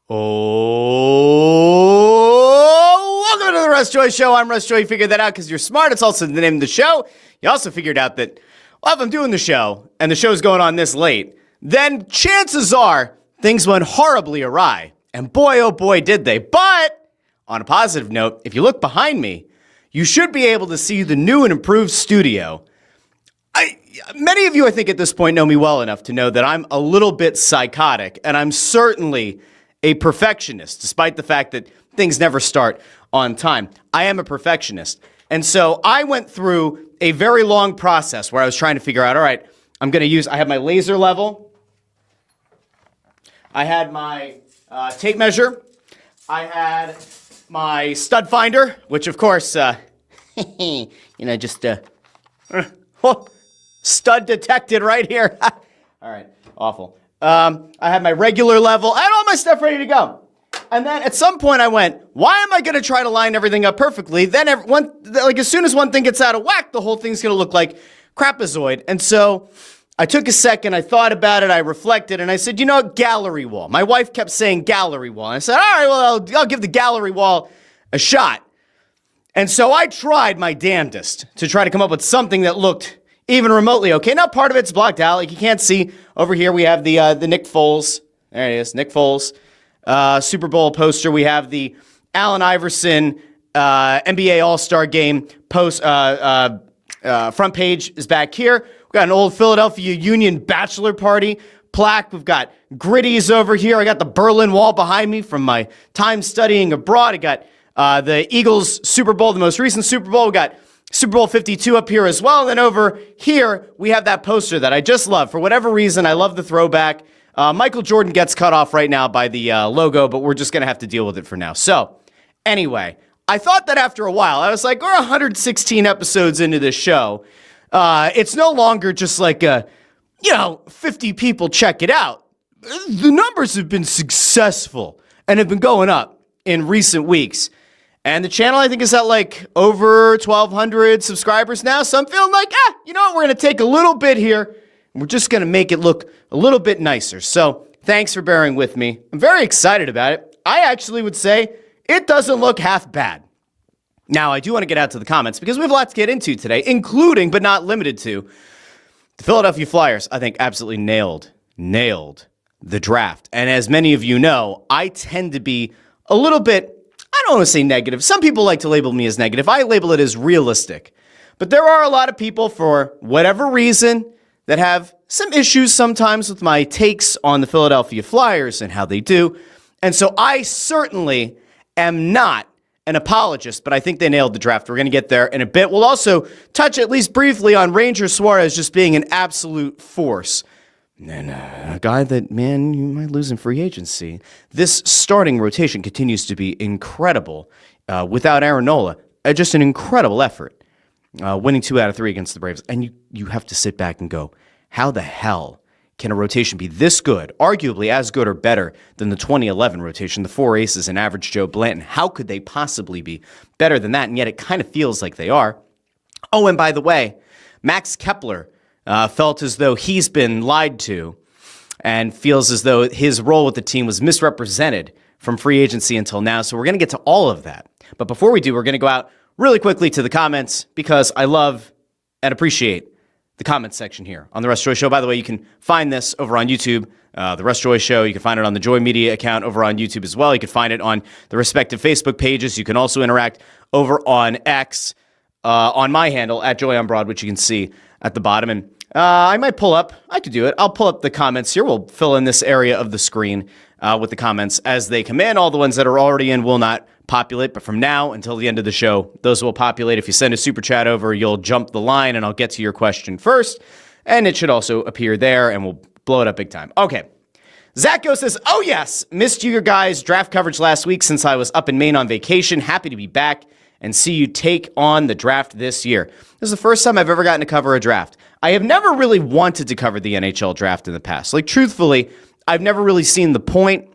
Oh, welcome to the Russ Joy Show. I'm Russ Joy. You figured that out because you're smart. It's also the name of the show. You also figured out that, well, if I'm doing the show and the show's going on this late, then chances are things went horribly awry. And boy, oh boy, did they. But on a positive note, if you look behind me, you should be able to see the new and improved studio. Many of you, I think, at this point know me well enough to know that I'm a little bit psychotic, and I'm certainly a perfectionist, despite the fact that things never start on time. I am a perfectionist. And so I went through a very long process where I was trying to figure out, all right, I have my laser level. I had my tape measure. I had my stud finder, which of course, stud detected right here. All right, awful. I had my regular level. I had all my stuff ready to go. And then at some point I went, why am I going to try to line everything up perfectly? Then as soon as one thing gets out of whack, the whole thing's going to look like crapazoid. And so I took a second, I thought about it, I reflected, and I said, gallery wall. My wife kept saying gallery wall. And I said, all right, well, I'll give the gallery wall a shot. And so I tried my damnedest to try to come up with something that looked even remotely okay. Now, part of it's blocked out. Like you can't see over here, we have the Nick Foles. There it is, Nick Foles. Super Bowl poster. We have the Allen Iverson NBA All-Star Game post. Front page is back here. We've got an old Philadelphia Union bachelor party plaque. We've got Gritties over here. I got the Berlin Wall behind me from my time studying abroad. I got the Eagles Super Bowl, the most recent Super Bowl. We got Super Bowl 52 up here as well. And then over here, we have that poster that I just love. For whatever reason, I love the throwback. Michael Jordan gets cut off right now by the logo, but we're just going to have to deal with it for now. So, anyway, I thought that after a while, I was like, we're 116 episodes into this show. It's no longer just like 50 people check it out. The numbers have been successful and have been going up in recent weeks. And the channel, I think, is at like over 1,200 subscribers now. So I'm feeling like, we're going to take a little bit here. And we're just going to make it look a little bit nicer. So thanks for bearing with me. I'm very excited about it. I actually would say it doesn't look half bad. Now, I do want to get out to the comments because we have a lot to get into today, including, but not limited to, the Philadelphia Flyers, I think, absolutely nailed the draft. And as many of you know, I tend to be a little bit, I don't want to say negative. Some people like to label me as negative. I label it as realistic. But there are a lot of people, for whatever reason, that have some issues sometimes with my takes on the Philadelphia Flyers and how they do. And so I certainly am not an apologist, but I think they nailed the draft. We're going to get there in a bit. We'll also touch at least briefly on Ranger Suarez just being an absolute force. And a guy that, man, you might lose in free agency. This starting rotation continues to be incredible without Aaron Nola. Just an incredible effort, winning 2 out of 3 against the Braves. And you have to sit back and go, how the hell can a rotation be this good, arguably as good or better than the 2011 rotation, the 4 aces and average Joe Blanton? How could they possibly be better than that? And yet it kind of feels like they are. Oh, and by the way, Max Kepler felt as though he's been lied to and feels as though his role with the team was misrepresented from free agency until now. So we're going to get to all of that. But before we do, we're going to go out really quickly to the comments because I love and appreciate the comments section here on The Russ Joy Show. By the way, you can find this over on YouTube, The Russ Joy Show. You can find it on the Joy Media account over on YouTube as well. You can find it on the respective Facebook pages. You can also interact over on X on my handle, @JoyOnBroad, which you can see at the bottom. And I might pull up, I could do it. I'll pull up the comments here. We'll fill in this area of the screen with the comments as they come in. All the ones that are already in will not populate, but from now until the end of the show, those will populate. If you send a super chat over, you'll jump the line and I'll get to your question first. And it should also appear there and we'll blow it up big time. Okay. Zacho says, oh yes, missed you guys' draft coverage last week since I was up in Maine on vacation. Happy to be back and see you take on the draft this year. This is the first time I've ever gotten to cover a draft. I have never really wanted to cover the NHL draft in the past. Like, truthfully, I've never really seen the point.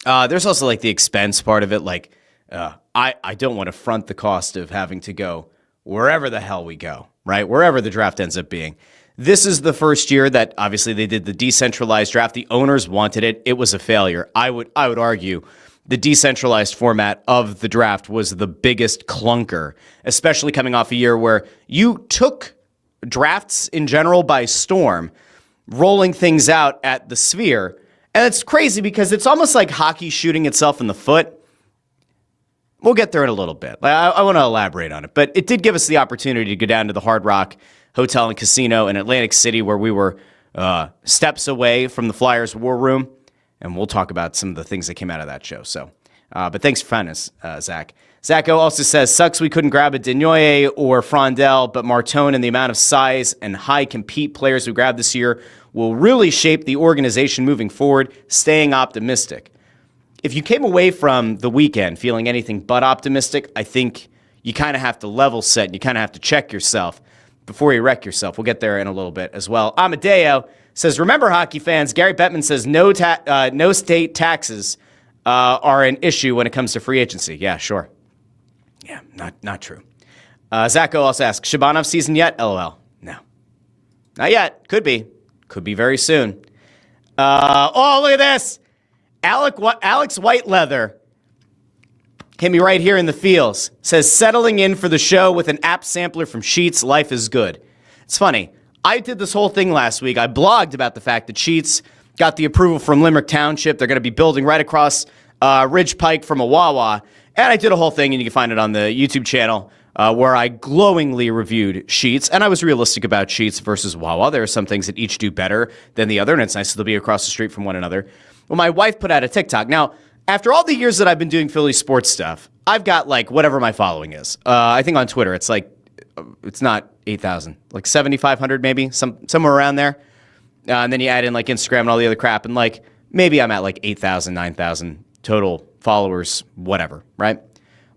There's also like the expense part of it. Like, I don't want to front the cost of having to go wherever the hell we go, right? Wherever the draft ends up being. This is the first year that obviously they did the decentralized draft. The owners wanted it. It was a failure. I would argue the decentralized format of the draft was the biggest clunker, especially coming off a year where you took drafts in general by storm, rolling things out at the Sphere. And it's crazy because it's almost like hockey shooting itself in the foot. We'll get there in a little bit. I want to elaborate on it. But it did give us the opportunity to go down to the Hard Rock Hotel and Casino in Atlantic City, where we were steps away from the Flyers War Room. And we'll talk about some of the things that came out of that show. So, but thanks for finding us, Zach. Zacho also says, sucks we couldn't grab a Desnoyers or Frondel, but Martone and the amount of size and high compete players we grabbed this year will really shape the organization moving forward, staying optimistic. If you came away from the weekend feeling anything but optimistic, I think you kind of have to level set and you kind of have to check yourself before you wreck yourself. We'll get there in a little bit as well. Amadeo says, remember, hockey fans, Gary Bettman says no state taxes are an issue when it comes to free agency. Yeah, sure. Yeah, not true. Zacho also asks, Shabanov season yet? LOL. No. Not yet. Could be. Could be very soon. Oh, look at this. Alex Whiteleather hit me right here in the feels. Says, settling in for the show with an app sampler from Sheets. Life is good. It's funny. I did this whole thing last week. I blogged about the fact that Sheets got the approval from Limerick Township. They're going to be building right across Ridge Pike from a Wawa. And I did a whole thing, and you can find it on the YouTube channel, where I glowingly reviewed Sheets. And I was realistic about Sheets versus Wawa. There are some things that each do better than the other, and it's nice to be across the street from one another. Well, my wife put out a TikTok. Now, after all the years that I've been doing Philly sports stuff, I've got like whatever my following is. I think on Twitter, it's like, it's not 8,000, like 7,500 maybe, somewhere around there. And then you add in like Instagram and all the other crap, and like maybe I'm at like 8,000, 9,000 total followers, whatever, right?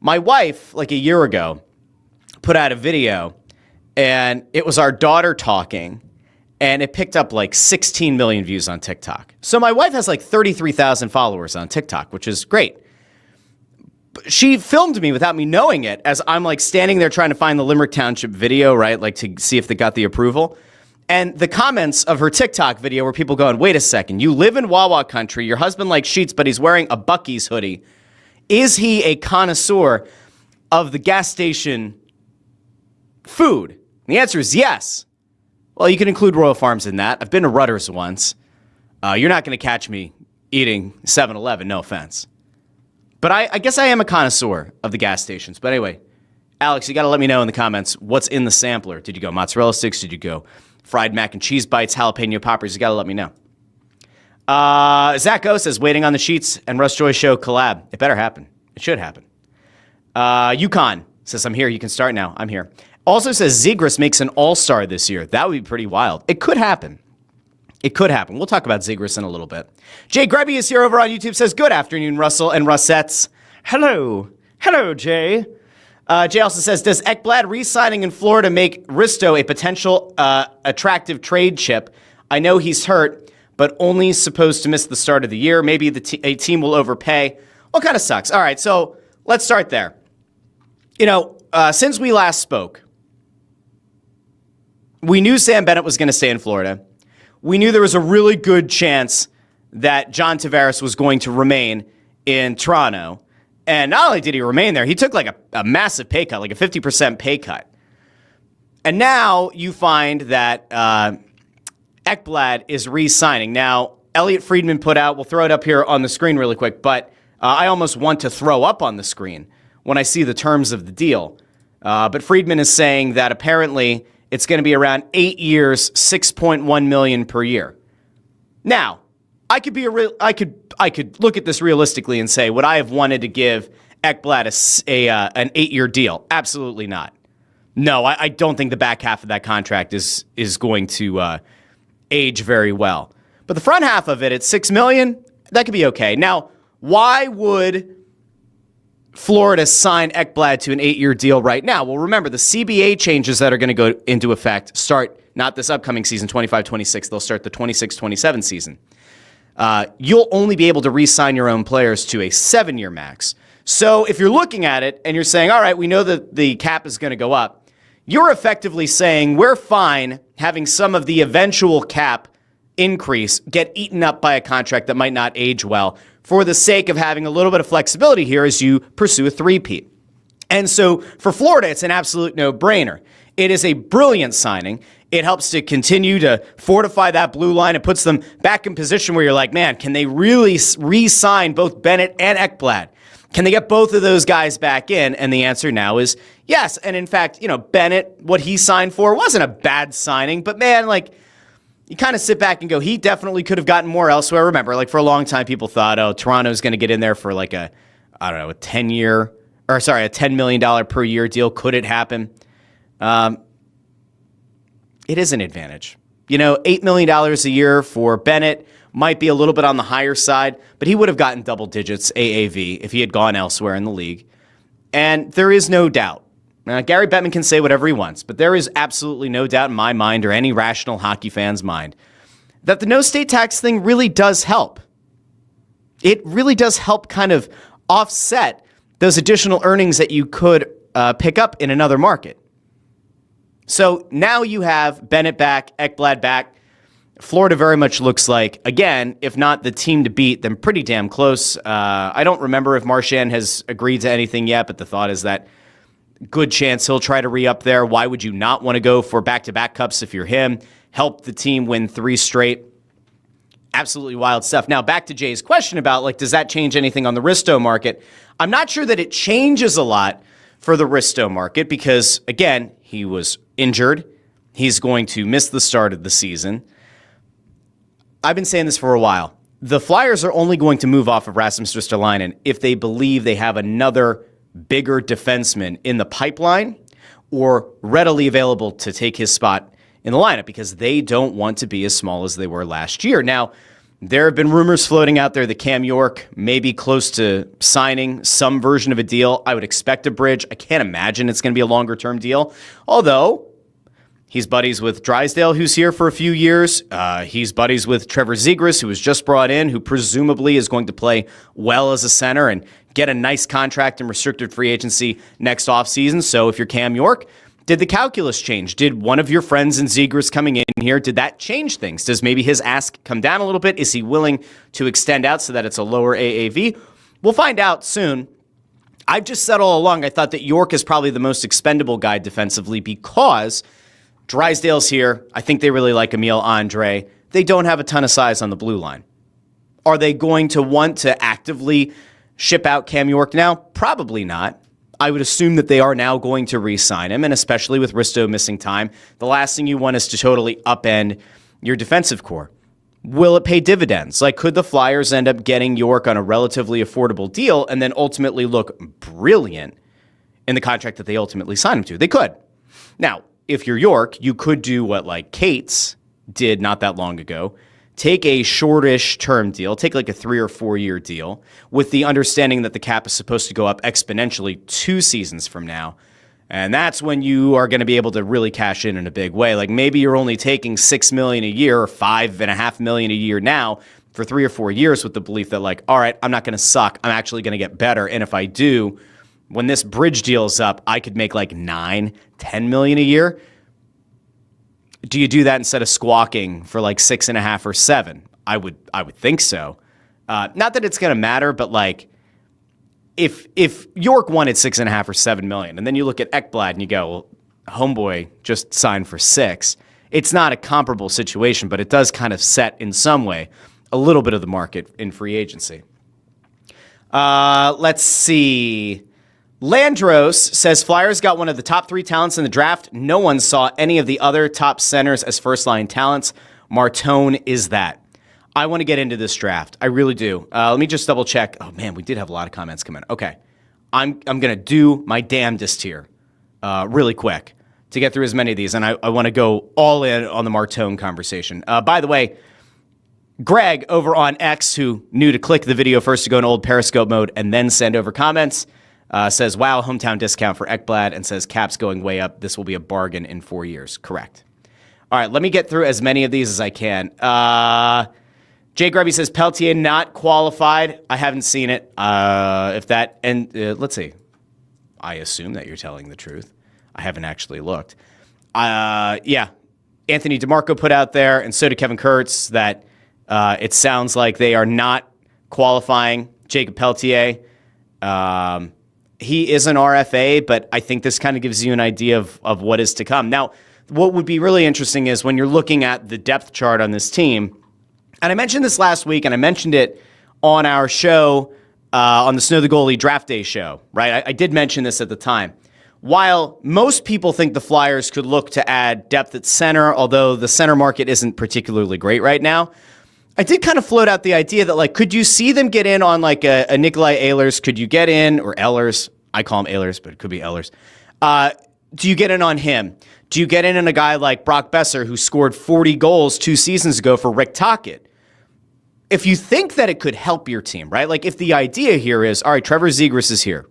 My wife, like a year ago, put out a video, and it was our daughter talking, and it picked up like 16 million views on TikTok. So my wife has like 33,000 followers on TikTok, which is great. She filmed me without me knowing it as I'm like standing there trying to find the Limerick Township video, right? Like to see if they got the approval. And the comments of her TikTok video were people going, wait a second, you live in Wawa country, your husband likes Sheets, but he's wearing a Buc-ee's hoodie. Is he a connoisseur of the gas station food? And the answer is yes. Well, you can include Royal Farms in that. I've been to Rutter's once. You're not going to catch me eating 7-Eleven, no offense. But I guess I am a connoisseur of the gas stations. But anyway, Alex, you got to let me know in the comments what's in the sampler. Did you go mozzarella sticks? Did you go fried mac and cheese bites, jalapeno poppers? You got to let me know. Zach O says, waiting on the Sheets and Russ Joy Show collab. It better happen. It should happen. Yukon says, I'm here. You can start now. I'm here. Also says, Zegras makes an all-star this year. That would be pretty wild. It could happen. It could happen. We'll talk about Zegras in a little bit. Jay Grebby is here over on YouTube, says, good afternoon, Russell and Russettes. Hello. Hello, Jay. Jay also says, does Ekblad re-signing in Florida make Risto a potential attractive trade chip? I know he's hurt, but only supposed to miss the start of the year. Maybe a team will overpay. Well, kind of sucks. All right, so let's start there. You know, since we last spoke, we knew Sam Bennett was going to stay in Florida. We knew there was a really good chance that John Tavares was going to remain in Toronto. And not only did he remain there, he took like a massive pay cut, like a 50% pay cut. And now you find that Ekblad is re-signing. Now, Elliot Friedman put out, we'll throw it up here on the screen really quick, but I almost want to throw up on the screen when I see the terms of the deal. But Friedman is saying that apparently it's going to be around 8 years, $6.1 million per year. Now, I could look at this realistically and say, would I have wanted to give Ekblad an 8-year deal? Absolutely not. No, I don't think the back half of that contract is going to age very well. But the front half of it at $6 million, that could be okay. Now, why would Florida sign Ekblad to an 8-year deal right now? Well, remember, the CBA changes that are going to go into effect start not this upcoming season, 25-26. They'll start the 26-27 season. You'll only be able to re-sign your own players to a 7-year max. So if you're looking at it and you're saying, all right, we know that the cap is going to go up, you're effectively saying we're fine having some of the eventual cap increase get eaten up by a contract that might not age well for the sake of having a little bit of flexibility here as you pursue a three-peat. And so for Florida, it's an absolute no-brainer. It is a brilliant signing. It helps to continue to fortify that blue line. It puts them back in position where you're like, man, can they really re-sign both Bennett and Ekblad? Can they get both of those guys back in? And the answer now is yes. And in fact, Bennett, what he signed for wasn't a bad signing, but man, you kind of sit back and go, he definitely could have gotten more elsewhere. Remember, for a long time, people thought, oh, Toronto's going to get in there for a $10 million per year deal. Could it happen? It is an advantage. $8 million a year for Bennett might be a little bit on the higher side, but he would have gotten double digits AAV if he had gone elsewhere in the league. And there is no doubt. Gary Bettman can say whatever he wants, but there is absolutely no doubt in my mind or any rational hockey fan's mind that the no state tax thing really does help. It really does help kind of offset those additional earnings that you could pick up in another market. So now you have Bennett back, Ekblad back. Florida very much looks like, again, if not the team to beat, then pretty damn close. I don't remember if Marchand has agreed to anything yet, but the thought is that good chance he'll try to re-up there. Why would you not want to go for back-to-back cups if you're him? Help the team win 3 straight. Absolutely wild stuff. Now, back to Jay's question about, does that change anything on the Risto market? I'm not sure that it changes a lot for the Risto market because, again, he was injured. He's going to miss the start of the season. I've been saying this for a while. The Flyers are only going to move off of Rasmus Ristolainen if they believe they have another bigger defenseman in the pipeline or readily available to take his spot in the lineup because they don't want to be as small as they were last year. Now, there have been rumors floating out there that Cam York may be close to signing some version of a deal. I would expect a bridge. I can't imagine it's going to be a longer-term deal, although he's buddies with Drysdale, who's here for a few years. He's buddies with Trevor Zegras, who was just brought in, who presumably is going to play well as a center and get a nice contract in restricted free agency next offseason. So if you're Cam York, did the calculus change? Did one of your friends in Zegras coming in here, did that change things? Does maybe his ask come down a little bit? Is he willing to extend out so that it's a lower AAV? We'll find out soon. I've just said all along, I thought that York is probably the most expendable guy defensively because Drysdale's here. I think they really like Emile Andre. They don't have a ton of size on the blue line. Are they going to want to actively ship out Cam York now? Probably not. I would assume that they are now going to re-sign him, and especially with Risto missing time, the last thing you want is to totally upend your defensive core. Will it pay dividends? Could the Flyers end up getting York on a relatively affordable deal and then ultimately look brilliant in the contract that they ultimately signed him to? They could. Now, if you're York, you could do what Cates did not that long ago. Take a shortish term deal, take a 3 or 4 year deal with the understanding that the cap is supposed to go up exponentially 2 seasons from now. And that's when you are going to be able to really cash in a big way. Maybe you're only taking $6 million a year or $5.5 million a year now for 3 or 4 years with the belief that all right, I'm not going to suck. I'm actually going to get better. And if I do, when this bridge deal is up, I could make $9, $10 million a year. Do you do that instead of squawking for 6.5 or 7? I would think so. Not that it's going to matter, but if York wanted 6.5 or 7 million, and then you look at Ekblad and you go, well, homeboy just signed for 6. It's not a comparable situation, but it does kind of set in some way a little bit of the market in free agency. Let's see. Landros says Flyers got one of the top 3 talents in the draft. No one saw any of the other top centers as first-line talents. Martone is that. I want to get into this draft. I really do. Let me just double-check. Oh, man, we did have a lot of comments come in. Okay. I'm going to do my damnedest here really quick to get through as many of these, and I want to go all in on the Martone conversation. By the way, Greg over on X, who knew to click the video first to go in old Periscope mode and then send over comments, says, wow, hometown discount for Ekblad, and says, cap's going way up. This will be a bargain in 4 years. Correct. All right, let me get through as many of these as I can. Jay Grubby says, Peltier not qualified. I haven't seen it. Let's see. I assume that you're telling the truth. I haven't actually looked. Yeah, Anthony DeMarco put out there, and so did Kevin Kurtz, that it sounds like they are not qualifying Jacob Peltier. He is an RFA, but I think this kind of gives you an idea of what is to come. Now, what would be really interesting is when you're looking at the depth chart on this team, and I mentioned this last week, and I mentioned it on our show, on the Snow the Goalie Draft Day show, right? I did mention this at the time. While most people think the Flyers could look to add depth at center, although the center market isn't particularly great right now, I did kind of float out the idea that, like, could you see them get in on, like, a Nikolai Ehlers? Could you get in, or Ehlers? I call him Ehlers, but it could be Ehlers. Do you get in on him? Do you get in on a guy like Brock Besser, who scored 40 goals 2 seasons ago for Rick Tocchet? If you think that it could help your team, right? Like, if the idea here is, all right, Trevor Zegras is here.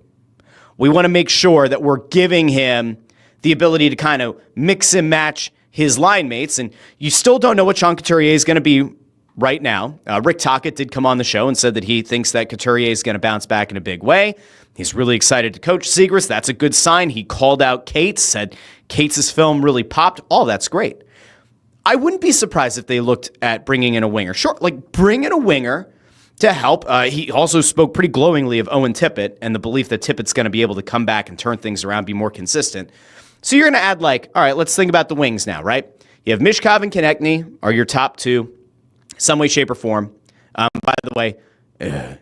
We want to make sure that we're giving him the ability to kind of mix and match his line mates, and you still don't know what Sean Couturier is going to be right now. Rick Tocchet did come on the show and said that he thinks that Couturier is going to bounce back in a big way. He's really excited to coach Zegras. That's a good sign. He called out Cates, said Cates' film really popped. All that's great. I wouldn't be surprised if they looked at bringing in a winger. Sure, like, bring in a winger to help. He also spoke pretty glowingly of Owen Tippett and the belief that Tippett's going to be able to come back and turn things around, be more consistent. So you're going to add, like, all right, let's think about the wings now, right? You have Mishkov and Konechny are your top two, some way, shape, or form. By the way,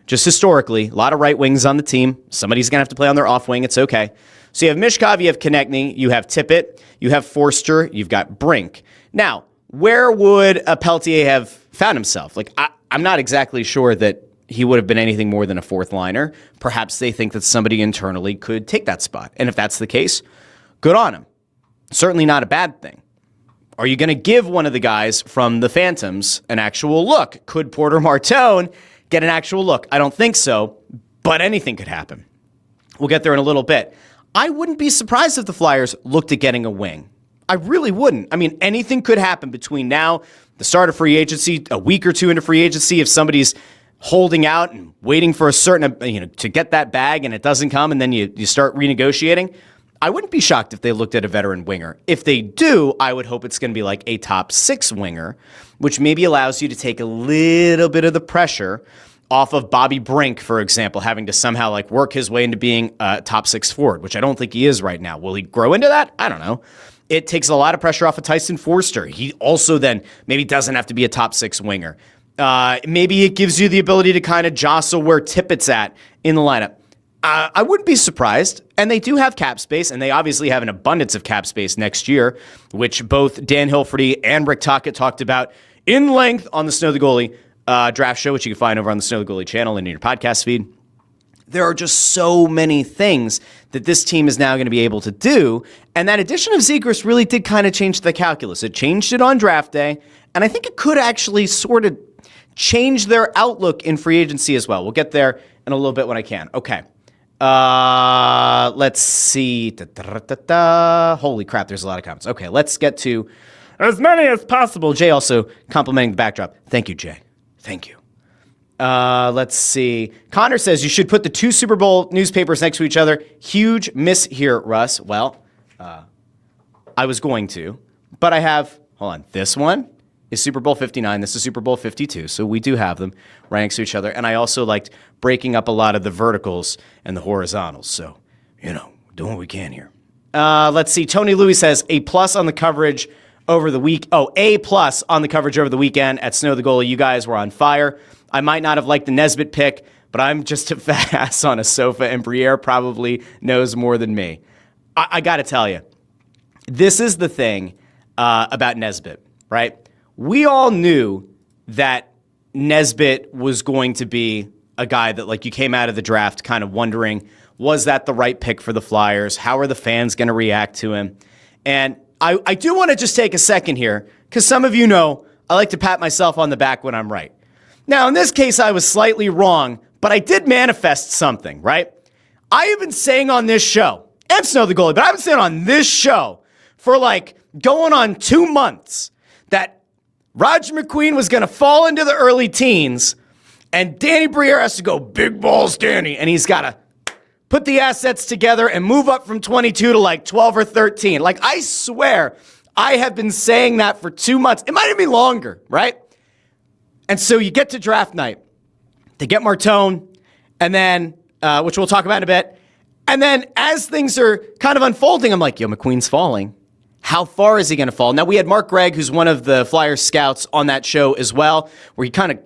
just historically, a lot of right wings on the team. Somebody's going to have to play on their off wing. It's okay. So you have Mishkov, you have Konechny, you have Tippett, you have Forster, you've got Brink. Now, where would a Peltier have found himself? Like, I'm not exactly sure that he would have been anything more than a fourth liner. Perhaps they think that somebody internally could take that spot. And if that's the case, good on him. Certainly not a bad thing. Are you going to give one of the guys from the Phantoms an actual look? Could Porter Martone get an actual look? I don't think so, but anything could happen. We'll get there in a little bit. I wouldn't be surprised if the Flyers looked at getting a wing. I really wouldn't. I mean, anything could happen between now, the start of free agency, a week or two into free agency, if somebody's holding out and waiting for a certain, to get that bag and it doesn't come, and then you start renegotiating. I wouldn't be shocked if they looked at a veteran winger. If they do, I would hope it's going to be like a top 6 winger, which maybe allows you to take a little bit of the pressure off of Bobby Brink, for example, having to somehow like work his way into being a top 6 forward, which I don't think he is right now. Will he grow into that? I don't know. It takes a lot of pressure off of Tyson Forster. He also then maybe doesn't have to be a top 6 winger. Maybe it gives you the ability to kind of jostle where Tippett's at in the lineup. I wouldn't be surprised. And they do have cap space, and they obviously have an abundance of cap space next year, which both Dan Hilferty and Rick Tocchet talked about in length on the Snow the Goalie draft show, which you can find over on the Snow the Goalie channel and in your podcast feed. There are just so many things that this team is now going to be able to do. And that addition of Zegras really did kind of change the calculus. It changed it on draft day. And I think it could actually sort of change their outlook in free agency as well. We'll get there in a little bit when I can. Okay. Let's see. Holy crap, there's a lot of comments. Okay, let's get to as many as possible. Jay also complimenting the backdrop. Thank you, Jay. Thank you. Let's see. Connor says you should put the 2 Super Bowl newspapers next to each other. Huge miss here, Russ. Well, I was going to, but I have, hold on, this one is Super Bowl 59. This is Super Bowl 52. So we do have them right next to each other. And I also liked breaking up a lot of the verticals and the horizontals. So, doing what we can here. Let's see. Tony Louis says A+ on the coverage over the week. Oh, A+ on the coverage over the weekend at Snow the Goalie. You guys were on fire. I might not have liked the Nesbitt pick, but I'm just a fat ass on a sofa, and Briere probably knows more than me. I got to tell you, this is the thing about Nesbitt, right? We all knew that Nesbitt was going to be a guy that, like, you came out of the draft kind of wondering, was that the right pick for the Flyers? How are the fans going to react to him? And I do want to just take a second here, because some of you know I like to pat myself on the back when I'm right. Now, in this case, I was slightly wrong, but I did manifest something, right? I have been saying on this show, and Snow the Goalie, but I've been saying on this show for like going on 2 months that Roger McQueen was going to fall into the early teens, and Danny Briere has to go big balls, Danny, and he's got to put the assets together and move up from 22 to like 12 or 13. Like, I swear, I have been saying that for 2 months. It might have been longer, right? And so you get to draft night. They get Martone, and then, which we'll talk about in a bit. And then as things are kind of unfolding, I'm like, yo, McQueen's falling. How far is he going to fall? Now, we had Mark Gregg, who's one of the Flyers scouts, on that show as well, where he kind of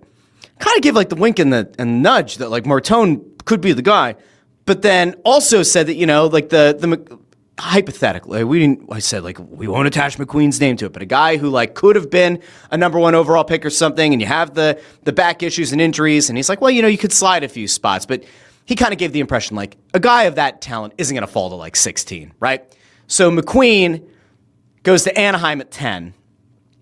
gave like the wink and the nudge that like Martone could be the guy, but then also said that, like the hypothetically, I said like, we won't attach McQueen's name to it, but a guy who like could have been a number 1 overall pick or something, and you have the back issues and injuries, and he's like, well, you could slide a few spots, but he kind of gave the impression like a guy of that talent isn't going to fall to like 16, right? So McQueen goes to Anaheim at 10,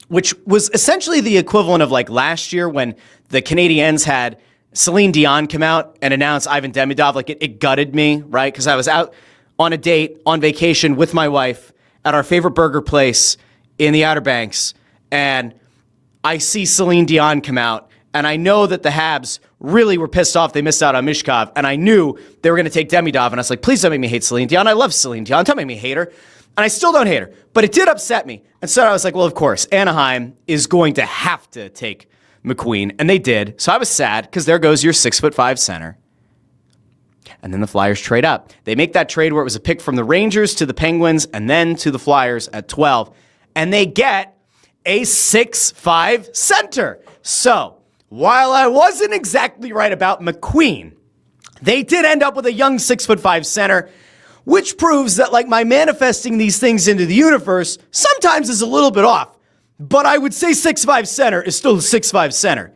which was essentially the equivalent of like last year when the Canadiens had Celine Dion come out and announce Ivan Demidov. Like it gutted me, right? Because I was out on a date on vacation with my wife at our favorite burger place in the Outer Banks, and I see Celine Dion come out, and I know that the Habs really were pissed off they missed out on Mishkov, and I knew they were going to take Demidov, and I was like, please don't make me hate Celine Dion. I love Celine Dion. Don't make me hate her. And I still don't hate her, but it did upset me. And so I was like, well, of course, Anaheim is going to have to take McQueen, and they did. So I was sad because there goes your 6'5" center. And then the Flyers trade up. They make that trade where it was a pick from the Rangers to the Penguins and then to the Flyers at 12. And they get a 6'5" center. So while I wasn't exactly right about McQueen, they did end up with a young 6'5" center, which proves that like my manifesting these things into the universe sometimes is a little bit off. But I would say 6'5" center is still a 6'5" center.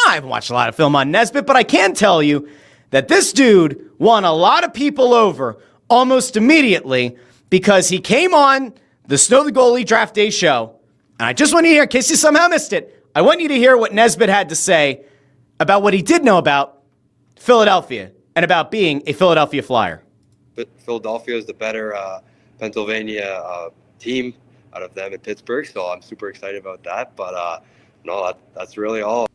I haven't watched a lot of film on Nesbitt, but I can tell you that this dude won a lot of people over almost immediately because he came on the Snow the Goalie Draft Day show. And I just want you to hear, in case you somehow missed it, I want you to hear what Nesbitt had to say about what he did know about Philadelphia and about being a Philadelphia Flyer. But Philadelphia is the better Pennsylvania team out of them in Pittsburgh, so I'm super excited about that. But no, that's really all.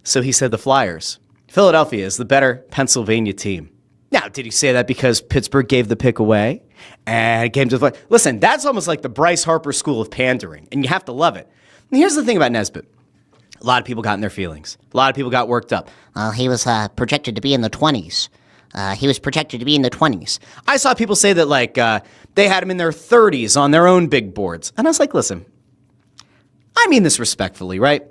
So he said the Flyers. Philadelphia is the better Pennsylvania team. Now, did he say that because Pittsburgh gave the pick away and came to the Flyers? Listen, that's almost like the Bryce Harper school of pandering, and you have to love it. And here's the thing about Nesbitt. A lot of people got in their feelings. A lot of people got worked up. He was projected to be in the 20s. He was projected to be in the 20s. I saw people say that like they had him in their 30s on their own big boards. And I was like, listen, I mean this respectfully, right?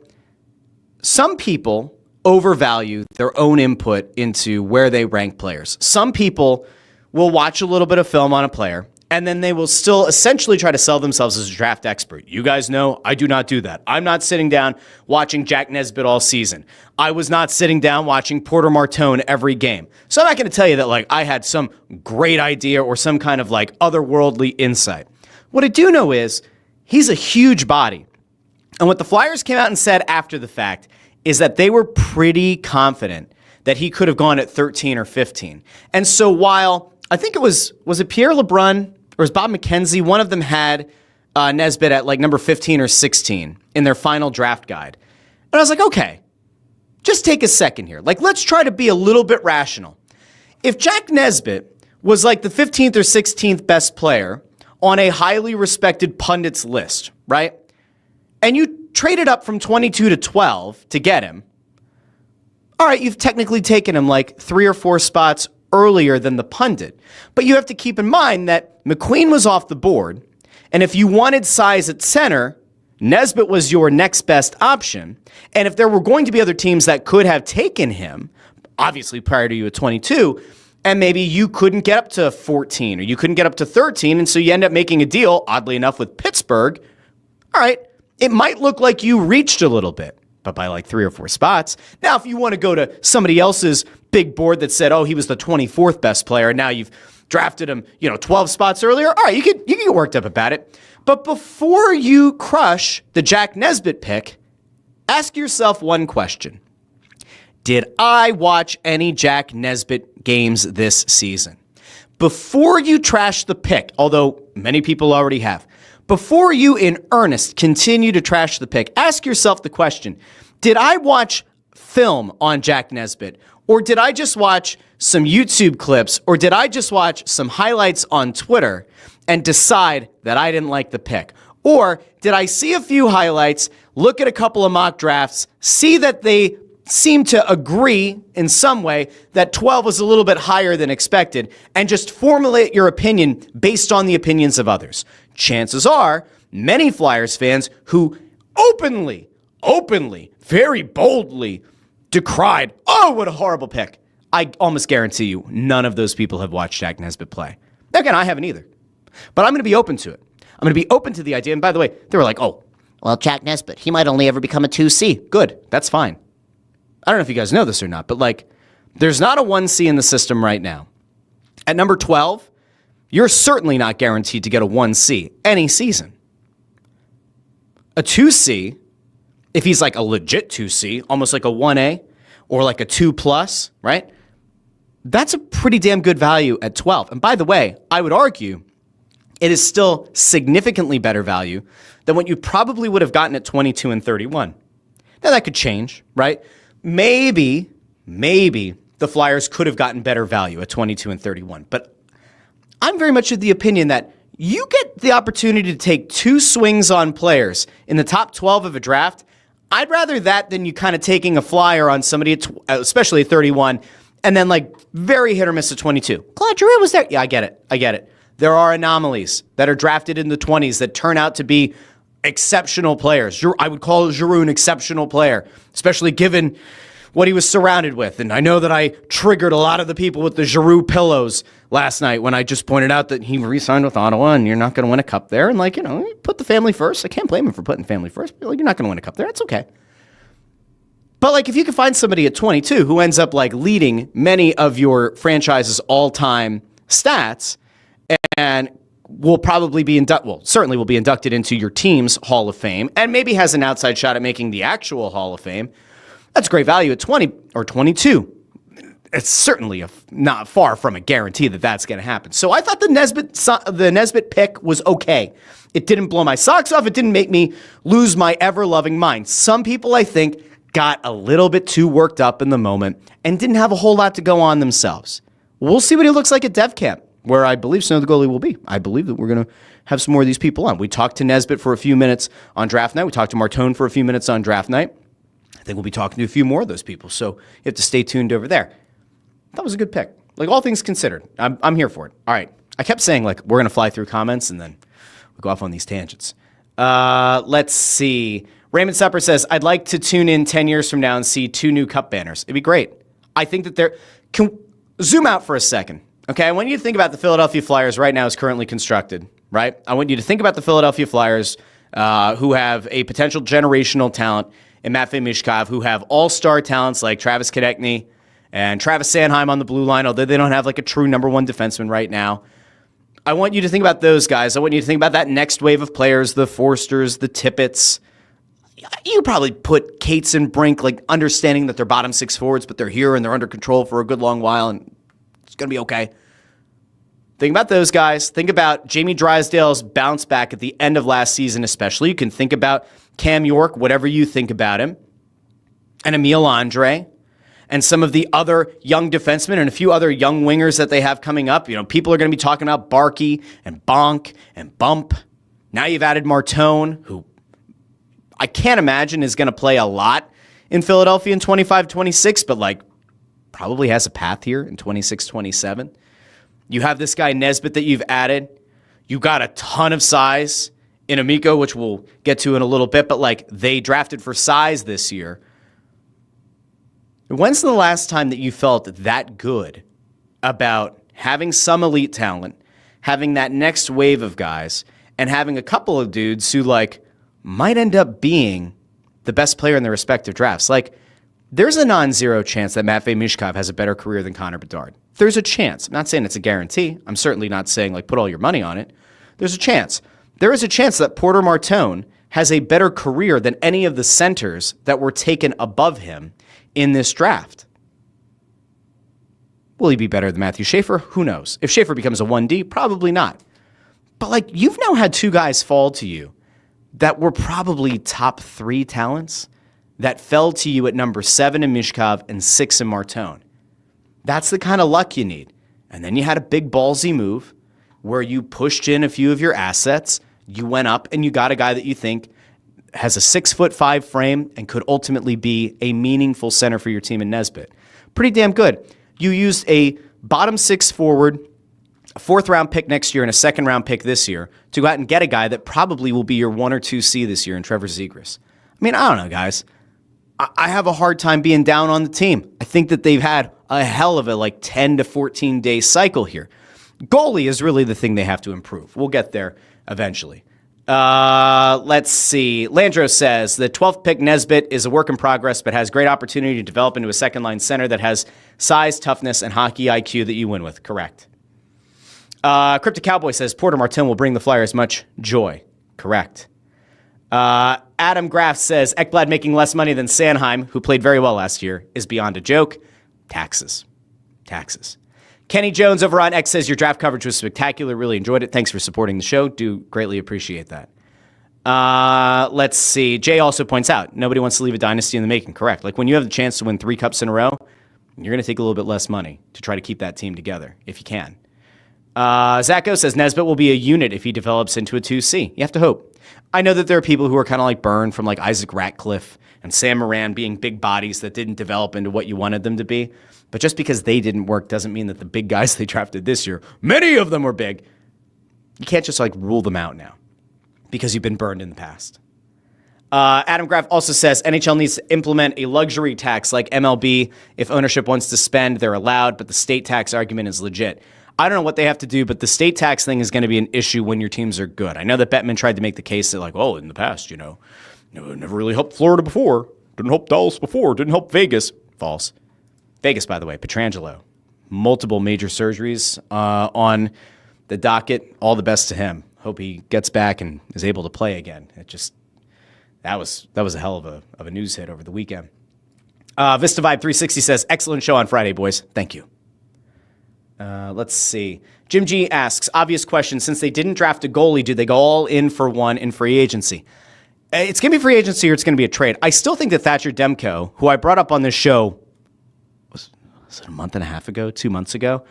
Some people overvalue their own input into where they rank players. Some people will watch a little bit of film on a player, and then they will still essentially try to sell themselves as a draft expert. You guys know I do not do that. I'm not sitting down watching Jack Nesbitt all season. I was not sitting down watching Porter Martone every game. So I'm not going to tell you that like I had some great idea or some kind of like otherworldly insight. What I do know is he's a huge body. And what the Flyers came out and said after the fact is that they were pretty confident that he could have gone at 13 or 15. And so while I think it was it Pierre LeBrun or was Bob McKenzie? One of them had Nesbitt at like number 15 or 16 in their final draft guide. And I was like, okay, just take a second here. Like, let's try to be a little bit rational. If Jack Nesbitt was like the 15th or 16th best player on a highly respected pundits list, right? And you traded up from 22 to 12 to get him, all right, you've technically taken him like 3 or 4 spots earlier than the pundit. But you have to keep in mind that McQueen was off the board, and if you wanted size at center, Nesbitt was your next best option. And if there were going to be other teams that could have taken him, obviously prior to you at 22, and maybe you couldn't get up to 14 or you couldn't get up to 13, and so you end up making a deal, oddly enough, with Pittsburgh, all right, it might look like you reached a little bit, but by like 3 or 4 spots. Now, if you want to go to somebody else's big board that said, oh, he was the 24th best player, and now you've drafted him, 12 spots earlier, all right, you can get worked up about it. But before you crush the Jack Nesbitt pick, ask yourself one question. Did I watch any Jack Nesbitt games this season? Before you trash the pick, although many people already have, before you in earnest continue to trash the pick, ask yourself the question, did I watch film on Jack Nesbitt, or did I just watch some YouTube clips, or did I just watch some highlights on Twitter and decide that I didn't like the pick? Or did I see a few highlights, look at a couple of mock drafts, see that they seem to agree in some way that 12 was a little bit higher than expected, and just formulate your opinion based on the opinions of others? Chances are, many Flyers fans who openly, very boldly decried, oh, what a horrible pick. I almost guarantee you none of those people have watched Jack Nesbitt play. Again, I haven't either. But I'm going to be open to it. I'm going to be open to the idea. And by the way, they were like, oh, Well, Jack Nesbitt, he might only ever become a 2C. good, that's fine. I don't know if you guys know this or not, but like, there's not a 1C in the system right now. At number 12, you're certainly not guaranteed to get a 1C any season. A 2C, if he's like a legit 2C, almost like a 1A or like a 2+, right? That's a pretty damn good value at 12. And by the way, I would argue it is still significantly better value than what you probably would have gotten at 22 and 31. Now that could change, right? Maybe the Flyers could have gotten better value at 22 and 31. But I'm very much of the opinion that you get the opportunity to take two swings on players in the top 12 of a draft. I'd rather that than you kind of taking a flyer on somebody, especially at 31, and then like very hit or miss at 22. Claude Giroux was there. Yeah, I get it. There are anomalies that are drafted in the 20s that turn out to be exceptional players. I would call Giroux an exceptional player, especially given what he was surrounded with. And I know that I triggered a lot of the people with the Giroux pillows last night when I just pointed out that he re-signed with Ottawa and you're not going to win a cup there. And like, put the family first. I can't blame him for putting family first. But like, you're not going to win a cup there. It's okay. But like, if you can find somebody at 22 who ends up like leading many of your franchise's all-time stats and will probably be certainly will be inducted into your team's Hall of Fame and maybe has an outside shot at making the actual Hall of Fame, that's great value at 20 or 22. It's certainly not far from a guarantee that that's going to happen. So I thought the Nesbitt pick was okay. It didn't blow my socks off. It didn't make me lose my ever-loving mind. Some people, I think, got a little bit too worked up in the moment and didn't have a whole lot to go on themselves. We'll see what he looks like at Dev Camp, where I believe Snow the goalie will be. I believe that we're going to have some more of these people on. We talked to Nesbitt for a few minutes on draft night. We talked to Martone for a few minutes on draft night. I think we'll be talking to a few more of those people, so you have to stay tuned over there. That was a good pick. Like, all things considered, I'm here for it. All right. I kept saying, like, we're going to fly through comments, and then we'll go off on these tangents. Let's see. Raymond Supper says, I'd like to tune in 10 years from now and see 2 new cup banners. It'd be great. I think that can zoom out for a second. Okay, I want you to think about the Philadelphia Flyers right now as currently constructed, right? I want you to think about the Philadelphia Flyers who have a potential generational talent in Matvei Michkov, who have all-star talents like Travis Konechny and Travis Sanheim on the blue line, although they don't have like a true number one defenseman right now. I want you to think about those guys. I want you to think about that next wave of players, the Forsters, the Tippett's. You probably put Cates and Brink, like understanding that they're bottom 6 forwards, but they're here and they're under control for a good long while, and it's going to be okay. Think about those guys. Think about Jamie Drysdale's bounce back at the end of last season, especially. You can think about Cam York, whatever you think about him, and Emile Andre, and some of the other young defensemen and a few other young wingers that they have coming up. People are going to be talking about Barkey and Bonk and Bump. Now you've added Martone, who I can't imagine is going to play a lot in Philadelphia in 25-26, but like probably has a path here in 26-27. You have this guy Nesbitt that you've added. You got a ton of size in Amico, which we'll get to in a little bit, but like they drafted for size this year. When's the last time that you felt that good about having some elite talent, having that next wave of guys, and having a couple of dudes who like might end up being the best player in their respective drafts? Like, there's a non-zero chance that Matvei Michkov has a better career than Connor Bedard. There's a chance. I'm not saying it's a guarantee. I'm certainly not saying, like, put all your money on it. There's a chance. There is a chance that Porter Martone has a better career than any of the centers that were taken above him in this draft. Will he be better than Matthew Schaefer? Who knows? If Schaefer becomes a 1D, probably not. But, like, you've now had 2 guys fall to you that were probably top 3 talents that fell to you at number 7 in Michkov and 6 in Martone. That's the kind of luck you need. And then you had a big ballsy move where you pushed in a few of your assets. You went up and you got a guy that you think has a 6'5" frame and could ultimately be a meaningful center for your team in Nesbitt. Pretty damn good. You used a bottom 6 forward, a 4th round pick next year, and a 2nd round pick this year to go out and get a guy that probably will be your 1 or 2C this year in Trevor Zegras. I mean, I don't know, guys. I have a hard time being down on the team. I think that they've had a hell of a 10 to 14 day cycle here. Goalie is really the thing they have to improve. We'll get there eventually. Let's see. Landro says the 12th pick Nesbitt is a work in progress, but has great opportunity to develop into a second line center that has size, toughness, and hockey IQ that you win with. Correct. Cryptic Cowboy says Porter Martone will bring the Flyers much joy. Correct. Adam Graff says Ekblad making less money than Sanheim, who played very well last year, is beyond a joke. Taxes. Kenny Jones over on X says your draft coverage was spectacular. Really enjoyed it. Thanks for supporting the show. Do greatly appreciate that. Let's see. Jay also points out nobody wants to leave a dynasty in the making. Correct. Like when you have the chance to win 3 cups in a row, you're going to take a little bit less money to try to keep that team together if you can. Zacho says Nesbitt will be a unit if he develops into a 2C. You have to hope. I know that there are people who are kind of like burned from like Isaac Ratcliffe and Sam Moran being big bodies that didn't develop into what you wanted them to be. But just because they didn't work doesn't mean that the big guys they drafted this year, many of them were big. You can't just like rule them out now because you've been burned in the past. Adam Graff also says NHL needs to implement a luxury tax like MLB. If ownership wants to spend, they're allowed, but the state tax argument is legit. I don't know what they have to do, but the state tax thing is going to be an issue when your teams are good. I know that Bettman tried to make the case that, like, in the past, it never really helped Florida before. Didn't help Dallas before. Didn't help Vegas. False. Vegas, by the way, Pietrangelo. Multiple major surgeries on the docket. All the best to him. Hope he gets back and is able to play again. That was a hell of a news hit over the weekend. Vista Vibe 360 says, excellent show on Friday, boys. Thank you. Let's see. Jim G asks, obvious question, since they didn't draft a goalie, do they go all in for one in free agency? It's going to be free agency or it's going to be a trade. I still think that Thatcher Demko, who I brought up on this show, was it a month and a half ago, 2 months ago?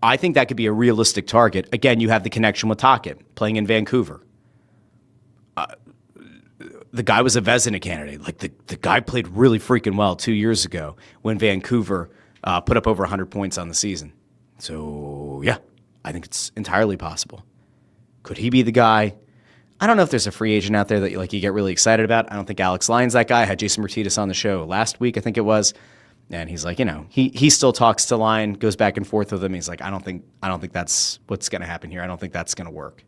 I think that could be a realistic target. Again, you have the connection with Tocchet, playing in Vancouver. The guy was a Vezina candidate. Like the guy played really freaking well 2 years ago when Vancouver put up over 100 points on the season. So, yeah, I think it's entirely possible. Could he be the guy? I don't know if there's a free agent out there that you get really excited about. I don't think Alex Lyon's that guy. I had Jason Martinez on the show last week, I think it was. And he's like, he still talks to Lyon, goes back and forth with him. He's like, I don't think that's what's going to happen here. I don't think that's going to work.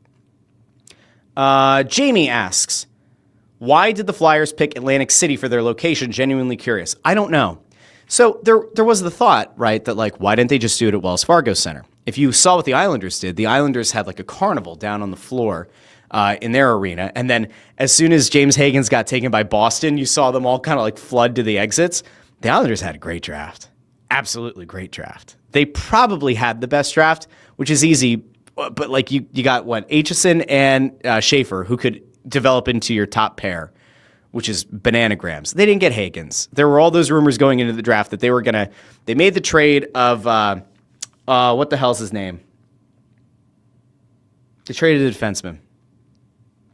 Jamie asks, why did the Flyers pick Atlantic City for their location? Genuinely curious. I don't know. So there was the thought, right, that why didn't they just do it at Wells Fargo Center? If you saw what the Islanders did, the Islanders had a carnival down on the floor in their arena. And then as soon as James Higgins got taken by Boston, you saw them all kind of flood to the exits. The Islanders had a great draft. Absolutely great draft. They probably had the best draft, which is easy. But you got Aitchison and Schaefer, who could develop into your top pair, which is bananagrams. They didn't get Higgins. There were all those rumors going into the draft that they made the trade of, what the hell's his name? They traded a defenseman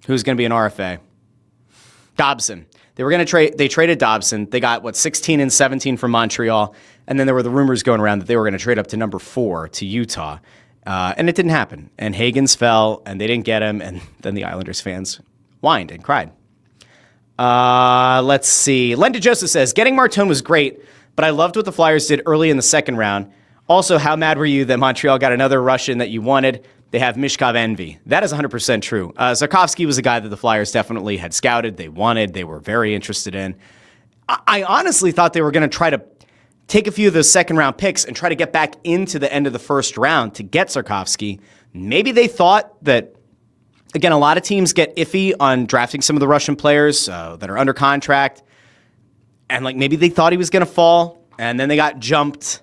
who's going to be an RFA. Dobson. They traded Dobson. They got 16 and 17 from Montreal. And then there were the rumors going around that they were going to trade up to number 4 to Utah. And it didn't happen. And Higgins fell and they didn't get him. And then the Islanders fans whined and cried. Let's see. Linda Joseph says, getting Martone was great, but I loved what the Flyers did early in the second round. Also, how mad were you that Montreal got another Russian that you wanted? They have Mishkov envy. That is 100% true. Zarkovsky was a guy that the Flyers definitely had scouted. They wanted. They were very interested in. I honestly thought they were going to try to take a few of those second round picks and try to get back into the end of the first round to get Zarkovsky. Maybe they thought that, again, a lot of teams get iffy on drafting some of the Russian players that are under contract. And maybe they thought he was going to fall, and then they got jumped,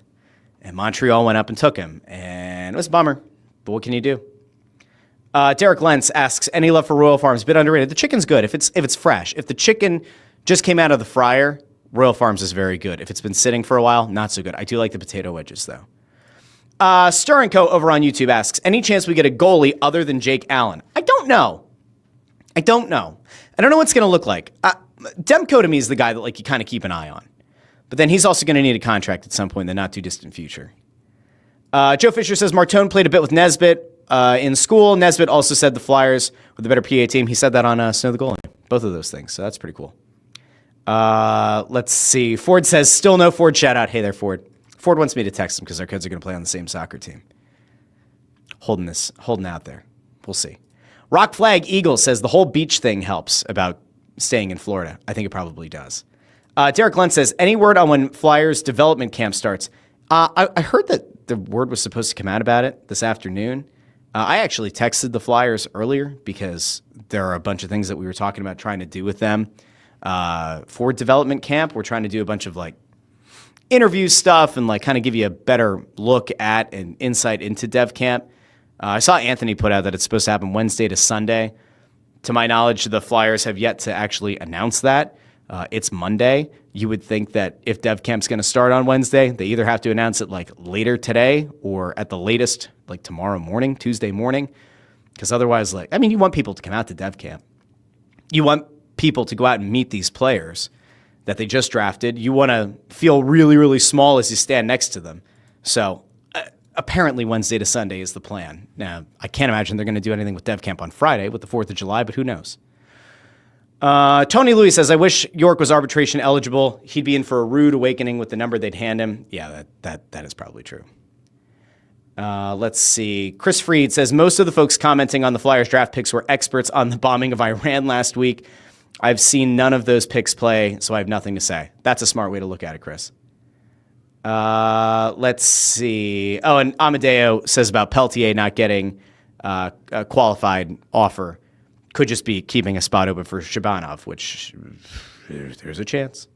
and Montreal went up and took him. And it was a bummer, but what can you do? Derek Lentz asks, any love for Royal Farms? Bit underrated. The chicken's good if it's fresh. If the chicken just came out of the fryer, Royal Farms is very good. If it's been sitting for a while, not so good. I do like the potato wedges, though. Stir & Co. over on YouTube asks, any chance we get a goalie other than Jake Allen? I don't know. I don't know what's going to look like. Demko to me is the guy that like you kind of keep an eye on. But then he's also going to need a contract at some point in the not-too-distant future. Joe Fisher says, Martone played a bit with Nesbitt in school. Nesbitt also said the Flyers were the better PA team. He said that on Snow the Goalie. Both of those things, so that's pretty cool. Let's see. Ford says, still no Ford shout-out. Hey there, Ford. Ford wants me to text him because our kids are going to play on the same soccer team. Holding out there. We'll see. Rock Flag Eagle says the whole beach thing helps about staying in Florida. I think it probably does. Derek Lund says, any word on when Flyers development camp starts? I heard that the word was supposed to come out about it this afternoon. I actually texted the Flyers earlier because there are a bunch of things that we were talking about trying to do with them for development camp. We're trying to do a bunch of like interview stuff and like kind of give you a better look at and insight into dev camp. I saw Anthony put out that it's supposed to happen Wednesday to Sunday. To my knowledge, the Flyers have yet to actually announce that. It's Monday. You would think that if dev camp's going to start on Wednesday, they either have to announce it like later today or at the latest like tomorrow morning, Tuesday morning. Because otherwise, like, I mean, you want people to come out to dev camp. You want people to go out and meet these players that they just drafted. You want to feel really, really small as you stand next to them. So apparently Wednesday to Sunday is the plan. Now, I can't imagine they're going to do anything with dev camp on Friday with the 4th of July, but who knows? Tony Louis says, I wish York was arbitration eligible. He'd be in for a rude awakening with the number they'd hand him. Yeah, that is probably true. Let's see. Chris Freed says, most of the folks commenting on the Flyers draft picks were experts on the bombing of Iran last week. I've seen none of those picks play, so I have nothing to say. That's a smart way to look at it, Chris. Let's see. Oh, and Amadeo says about Peltier not getting a qualified offer. Could just be keeping a spot open for Shabanov, which there's a chance.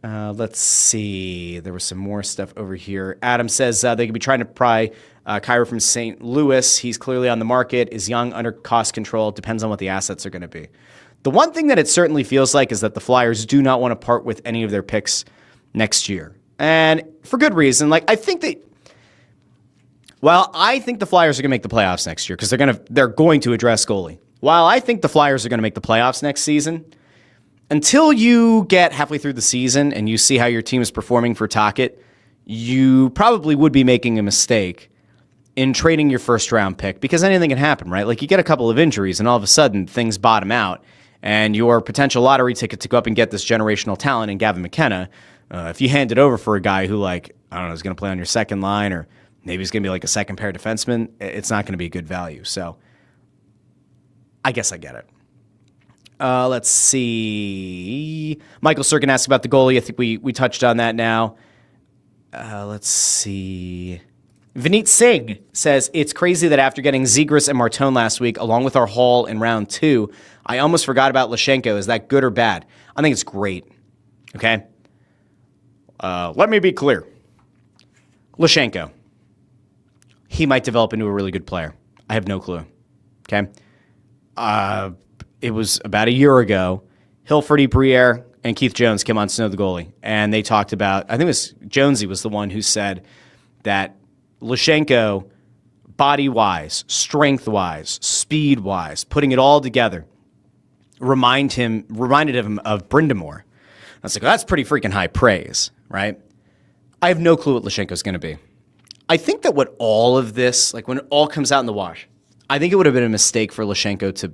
Let's see. There was some more stuff over here. Adam says they could be trying to pry Kyra from St. Louis. He's clearly on the market, is young, under cost control. Depends on what the assets are going to be. The one thing that it certainly feels like is that the Flyers do not want to part with any of their picks next year. And for good reason. Like, I think the Flyers are going to make the playoffs next year because they're going to address goalie. While I think the Flyers are going to make the playoffs next season, until you get halfway through the season and you see how your team is performing for Tocchet, you probably would be making a mistake in trading your first-round pick because anything can happen, right? Like, you get a couple of injuries and all of a sudden things bottom out and your potential lottery ticket to go up and get this generational talent in Gavin McKenna, if you hand it over for a guy who, like, I don't know, is going to play on your second line or maybe he's going to be like a second-pair defenseman, it's not going to be a good value. So I guess I get it. Let's see. Michael Serkin asked about the goalie. I think we touched on that now. Let's see. Vineet Singh says, it's crazy that after getting Zegras and Martone last week, along with our haul in round 2, I almost forgot about Lashenko. Is that good or bad? I think it's great. Okay? Let me be clear. Lashenko. He might develop into a really good player. I have no clue. Okay? It was about a year ago. Hilford Briere and Keith Jones came on Snow the Goalie, and they talked about, I think it was Jonesy was the one who said that Lashenko, body-wise, strength-wise, speed-wise, putting it all together, reminded him of Brindamore. I was like, well, that's pretty freaking high praise, right? I have no clue what Lashenko's going to be. I think that what all of this, like when it all comes out in the wash, I think it would have been a mistake for Lashenko to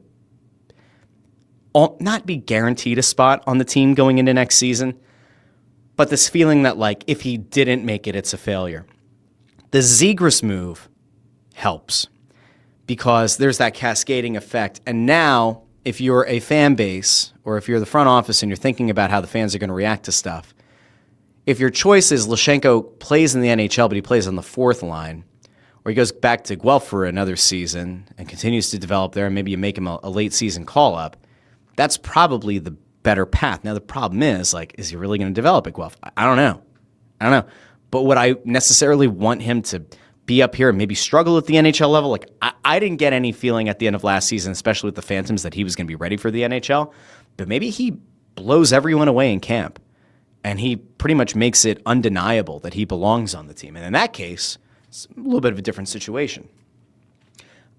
not be guaranteed a spot on the team going into next season, but this feeling that, like, if he didn't make it, it's a failure. The Zegras move helps because there's that cascading effect. And now, if you're a fan base or if you're the front office and you're thinking about how the fans are going to react to stuff, if your choice is Lashenko plays in the NHL, but he plays on the 4th line, or he goes back to Guelph for another season and continues to develop there, and maybe you make him a late season call-up, that's probably the better path. Now, the problem is, like, is he really going to develop at Guelph? I don't know. But would I necessarily want him to be up here and maybe struggle at the NHL level? Like, I didn't get any feeling at the end of last season, especially with the Phantoms, that he was going to be ready for the NHL. But maybe he blows everyone away in camp. And he pretty much makes it undeniable that he belongs on the team. And in that case, it's a little bit of a different situation.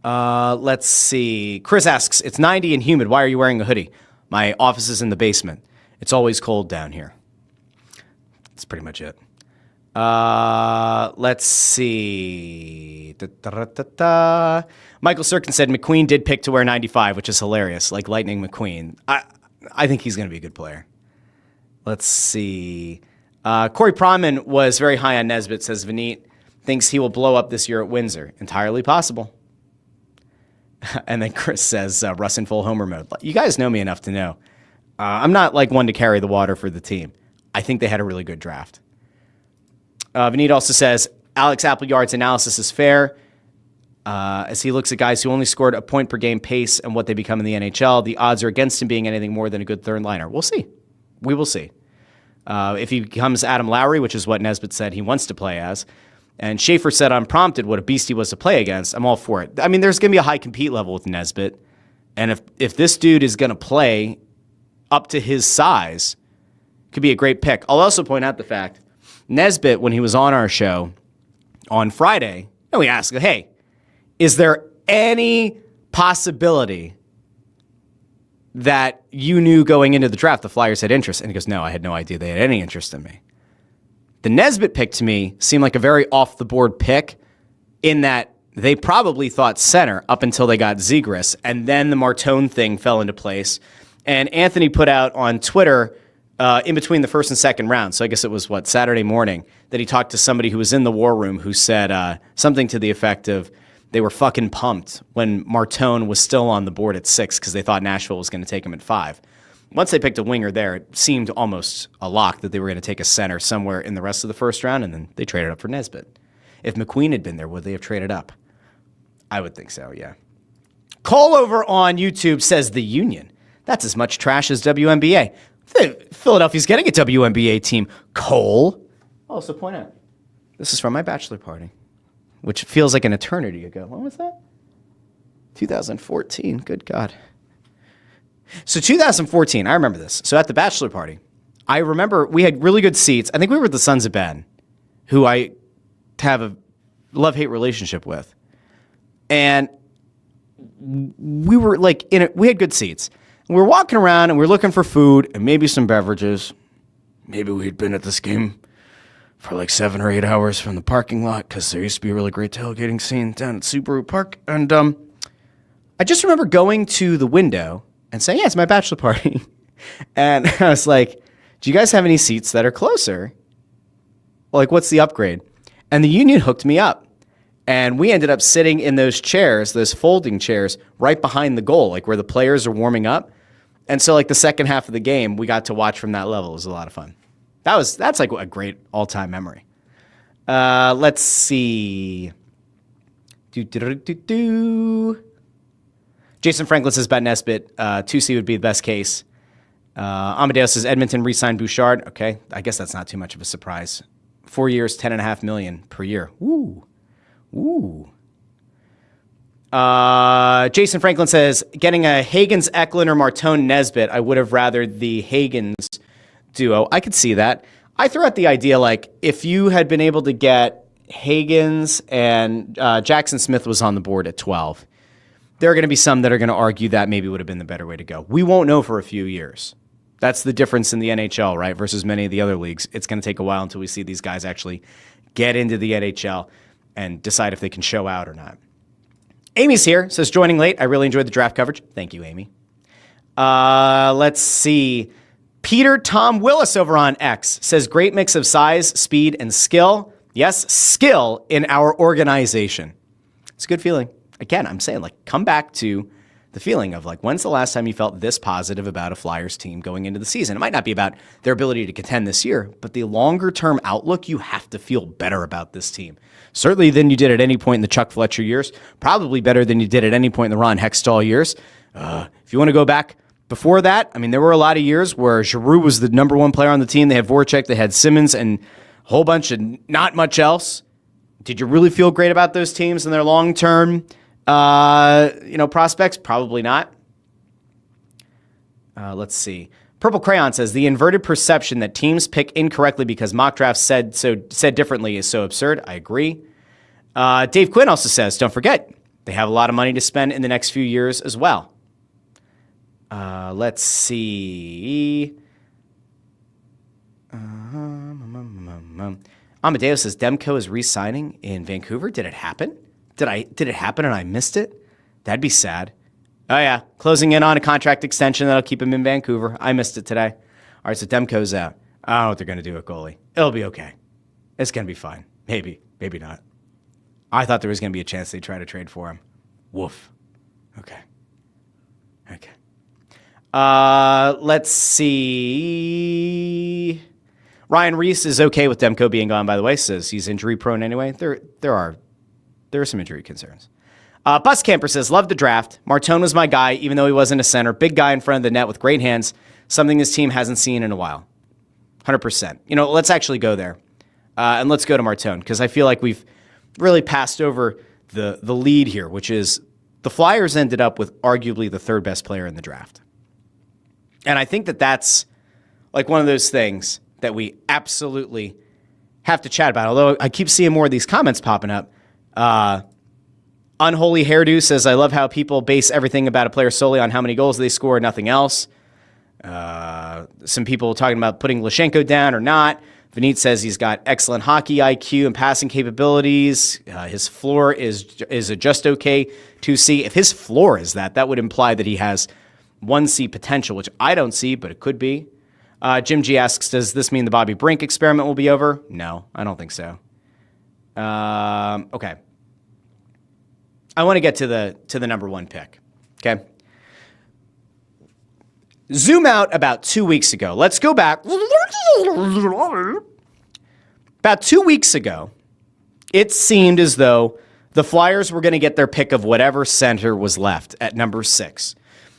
Let's see. Chris asks, it's 90 and humid. Why are you wearing a hoodie? My office is in the basement. It's always cold down here. That's pretty much it. Let's see. Michael Sirkin said McQueen did pick to wear 95, which is hilarious. Like Lightning McQueen. I think he's going to be a good player. Let's see. Corey Pronman was very high on Nesbitt, says Vinit. Thinks he will blow up this year at Windsor. Entirely possible. And then Chris says, Russ in full homer mode. You guys know me enough to know. I'm not like one to carry the water for the team. I think they had a really good draft. Vinit also says, Alex Appleyard's analysis is fair. As he looks at guys who only scored a point per game pace and what they become in the NHL, the odds are against him being anything more than a good third liner. We'll see. We will see. If he becomes Adam Lowry, which is what Nesbitt said he wants to play as, and Schaefer said unprompted what a beast he was to play against, I'm all for it. I mean, there's going to be a high compete level with Nesbitt. And if this dude is going to play up to his size, could be a great pick. I'll also point out the fact, Nesbitt, when he was on our show on Friday, and we asked, hey, is there any possibility that you knew going into the draft the Flyers had interest? And he goes, no, I had no idea they had any interest in me. The Nesbitt pick to me seemed like a very off-the-board pick in that they probably thought center up until they got Zegras, and then the Martone thing fell into place. And Anthony put out on Twitter in between the first and second round, so I guess it was, Saturday morning, that he talked to somebody who was in the war room who said something to the effect of, they were fucking pumped when Martone was still on the board at 6 because they thought Nashville was going to take him at 5. Once they picked a winger there, it seemed almost a lock that they were going to take a center somewhere in the rest of the first round, and then they traded up for Nesbitt. If McQueen had been there, would they have traded up? I would think so, yeah. Cole over on YouTube says the Union. That's as much trash as WNBA. Philadelphia's getting a WNBA team. Cole. I'll also point out, this is from my bachelor party, which feels like an eternity ago. When was that? 2014. Good God. So 2014, I remember this. So at the bachelor party, I remember we had really good seats. I think we were the Sons of Ben, who I have a love-hate relationship with. And we were like we had good seats. And we were walking around and we were looking for food and maybe some beverages. Maybe we'd been at this game for like 7 or 8 hours from the parking lot because there used to be a really great tailgating scene down at Subaru Park. And I just remember going to the window and saying, yeah, it's my bachelor party. And I was like, do you guys have any seats that are closer? Like, what's the upgrade? And the Union hooked me up. And we ended up sitting in those chairs, those folding chairs, right behind the goal, like where the players are warming up. And so like the second half of the game, we got to watch from that level. It was a lot of fun. That's like a great all-time memory. Let's see. Jason Franklin says about Nesbitt, 2C would be the best case. Amadeus says Edmonton re-signed Bouchard. Okay, I guess that's not too much of a surprise. 4 years, $10.5 million per year. Ooh. Jason Franklin says, getting a Hagens, Eklund, or Martone Nesbitt, I would have rather the Hagens duo. I could see that. I threw out the idea, like, if you had been able to get Hagens and Jackson Smith was on the board at 12, there are going to be some that are going to argue that maybe would have been the better way to go. We won't know for a few years. That's the difference in the NHL, right, versus many of the other leagues. It's going to take a while until we see these guys actually get into the NHL and decide if they can show out or not. Amy's here, says joining late. I really enjoyed the draft coverage. Thank you, Amy. Let's see. Peter Tom Willis over on X says great mix of size, speed, and skill. Yes, skill in our organization. It's a good feeling. Again, I'm saying, like, come back to the feeling of, like, when's the last time you felt this positive about a Flyers team going into the season? It might not be about their ability to contend this year, but the longer-term outlook, you have to feel better about this team. Certainly than you did at any point in the Chuck Fletcher years. Probably better than you did at any point in the Ron Hextall years. If you want to go back before that, I mean, there were a lot of years where Giroux was the number one player on the team. They had Voracek, they had Simmons, and a whole bunch of not much else. Did you really feel great about those teams and their long-term prospects? Probably not. Let's see. Purple Crayon says the inverted perception that teams pick incorrectly because mock drafts said differently is so absurd. I agree. Dave Quinn also says, don't forget, they have a lot of money to spend in the next few years as well. Let's see. Amadeus says Demko is re-signing in Vancouver. Did it happen? Did it happen and I missed it? That'd be sad. Oh yeah, closing in on a contract extension that'll keep him in Vancouver. I missed it today. All right, so Demko's out. I don't know what they're going to do with goalie. It'll be okay. It's going to be fine. Maybe not. I thought there was going to be a chance they'd try to trade for him. Woof. Okay. Let's see. Ryan Reese is okay with Demko being gone, by the way, says he's injury prone anyway. There are some injury concerns. Bus Camper says, love the draft. Martone was my guy, even though he wasn't a center. Big guy in front of the net with great hands, something this team hasn't seen in a while. 100%. Let's actually go there. And let's go to Martone, because I feel like we've really passed over the lead here, which is the Flyers ended up with arguably the third best player in the draft. And I think that that's like one of those things that we absolutely have to chat about. Although I keep seeing more of these comments popping up. Unholy Hairdo says, I love how people base everything about a player solely on how many goals they score, nothing else. Some people talking about putting Lashenko down or not. Vinit says he's got excellent hockey IQ and passing capabilities. His floor is a just okay 2C. If his floor is that would imply that he has 1C potential, which I don't see, but it could be. Jim G asks, does this mean the Bobby Brink experiment will be over? No, I don't think so. Okay. I want to get to the number one pick. Okay. Zoom out about 2 weeks ago. Let's go back. About 2 weeks ago, it seemed as though the Flyers were going to get their pick of whatever center was left at number 6.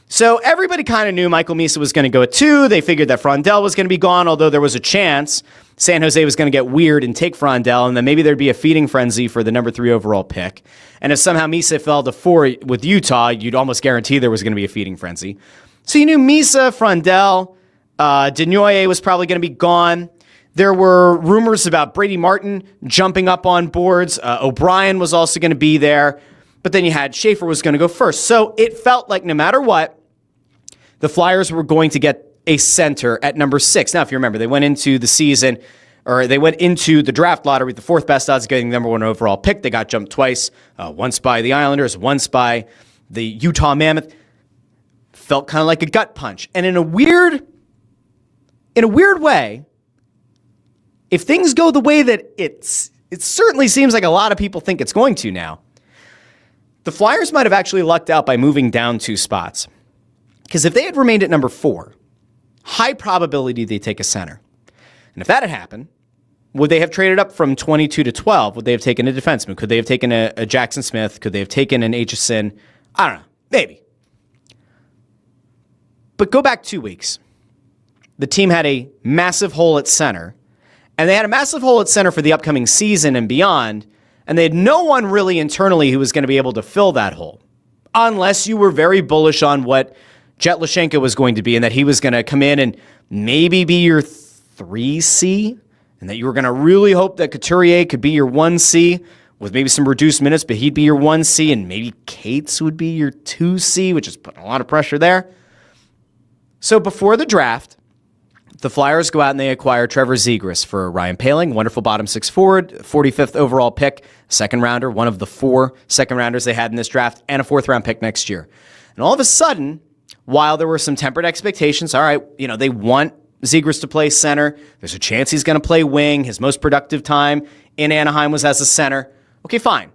So everybody kind of knew Michael Misa was going to go at 2. They figured that Frondell was going to be gone, although there was a chance San Jose was going to get weird and take Frondell, and then maybe there'd be a feeding frenzy for the number 3 overall pick. And if somehow Misa fell to 4 with Utah, you'd almost guarantee there was going to be a feeding frenzy. So you knew Misa, Frondell, Denoye was probably going to be gone. There were rumors about Brady Martin jumping up on boards. O'Brien was also going to be there. But then you had Schaefer was going to go first. So it felt like no matter what, the Flyers were going to get a center at number 6. Now, if you remember, they went into the season, or they went into the draft lottery with the 4th best odds of getting the number 1 overall pick. They got jumped twice, once by the Islanders, once by the Utah Mammoth. Felt kind of like a gut punch. And in a weird way, if things go the way that it certainly seems like a lot of people think it's going to now, the Flyers might have actually lucked out by moving down 2 spots. Because if they had remained at number 4, high probability they take a center. And if that had happened, would they have traded up from 22 to 12? Would they have taken a defenseman? Could they have taken a Jackson Smith? Could they have taken an Aitchison? I don't know. Maybe. But go back 2 weeks. The team had a massive hole at center. And they had a massive hole at center for the upcoming season and beyond. And they had no one really internally who was going to be able to fill that hole. Unless you were very bullish on what Jet Lashenko was going to be and that he was going to come in and maybe be your 3C. And that you were going to really hope that Couturier could be your 1C with maybe some reduced minutes, but he'd be your 1C and maybe Cates would be your 2C, which is putting a lot of pressure there. So before the draft, the Flyers go out and they acquire Trevor Zegras for Ryan Poehling, wonderful bottom 6 forward, 45th overall pick, second rounder, one of the 4 second rounders they had in this draft, and a 4th round pick next year. And all of a sudden, while there were some tempered expectations, all right, they want Zegras to play center. There's a chance he's going to play wing. His most productive time in Anaheim was as a center. Okay, fine.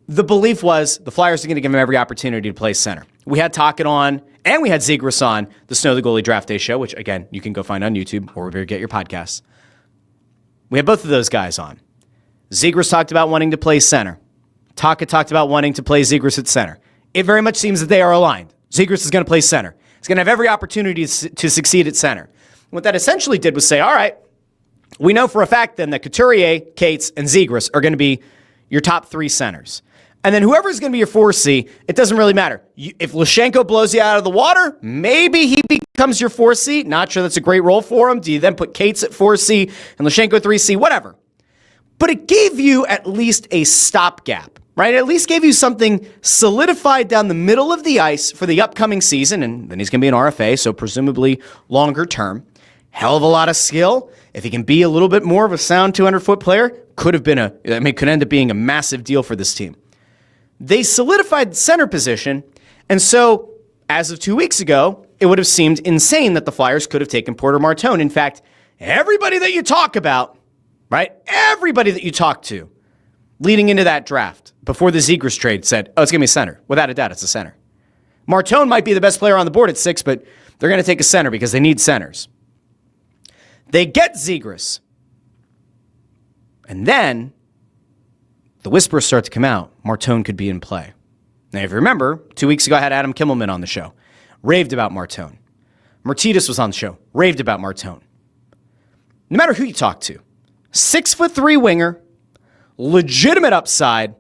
The belief was the Flyers are going to give him every opportunity to play center. We had Tocchet on, and we had Zegras on the Snow the Goalie Draft Day show, which, again, you can go find on YouTube or wherever you get your podcasts. We had both of those guys on. Zegras talked about wanting to play center. Tocchet talked about wanting to play Zegras at center. It very much seems that they are aligned. Zegras is going to play center. He's going to have every opportunity to succeed at center. What that essentially did was say, all right, we know for a fact then that Couturier, Cates, and Zegras are going to be your top 3 centers. And then whoever's going to be your 4C, it doesn't really matter. If Lushenko blows you out of the water, maybe he becomes your 4C. Not sure that's a great role for him. Do you then put Cates at 4C and Lushenko 3C? Whatever. But it gave you at least a stopgap, right? It at least gave you something solidified down the middle of the ice for the upcoming season. And then he's going to be an RFA, so presumably longer term. Hell of a lot of skill. If he can be a little bit more of a sound 200-foot player, could end up being a massive deal for this team. They solidified the center position, and so as of 2 weeks ago, it would have seemed insane that the Flyers could have taken Porter Martone. In fact, everybody that you talk about, right? Everybody that you talk to leading into that draft before the Zegras trade said, oh, it's going to be a center. Without a doubt, it's a center. Martone might be the best player on the board at 6, but they're going to take a center because they need centers. They get Zegras. And then the whispers start to come out. Martone could be in play. Now, if you remember, 2 weeks ago, I had Adam Kimmelman on the show. Raved about Martone. Martinez was on the show. Raved about Martone. No matter who you talk to, 6'3" winger, legitimate upside,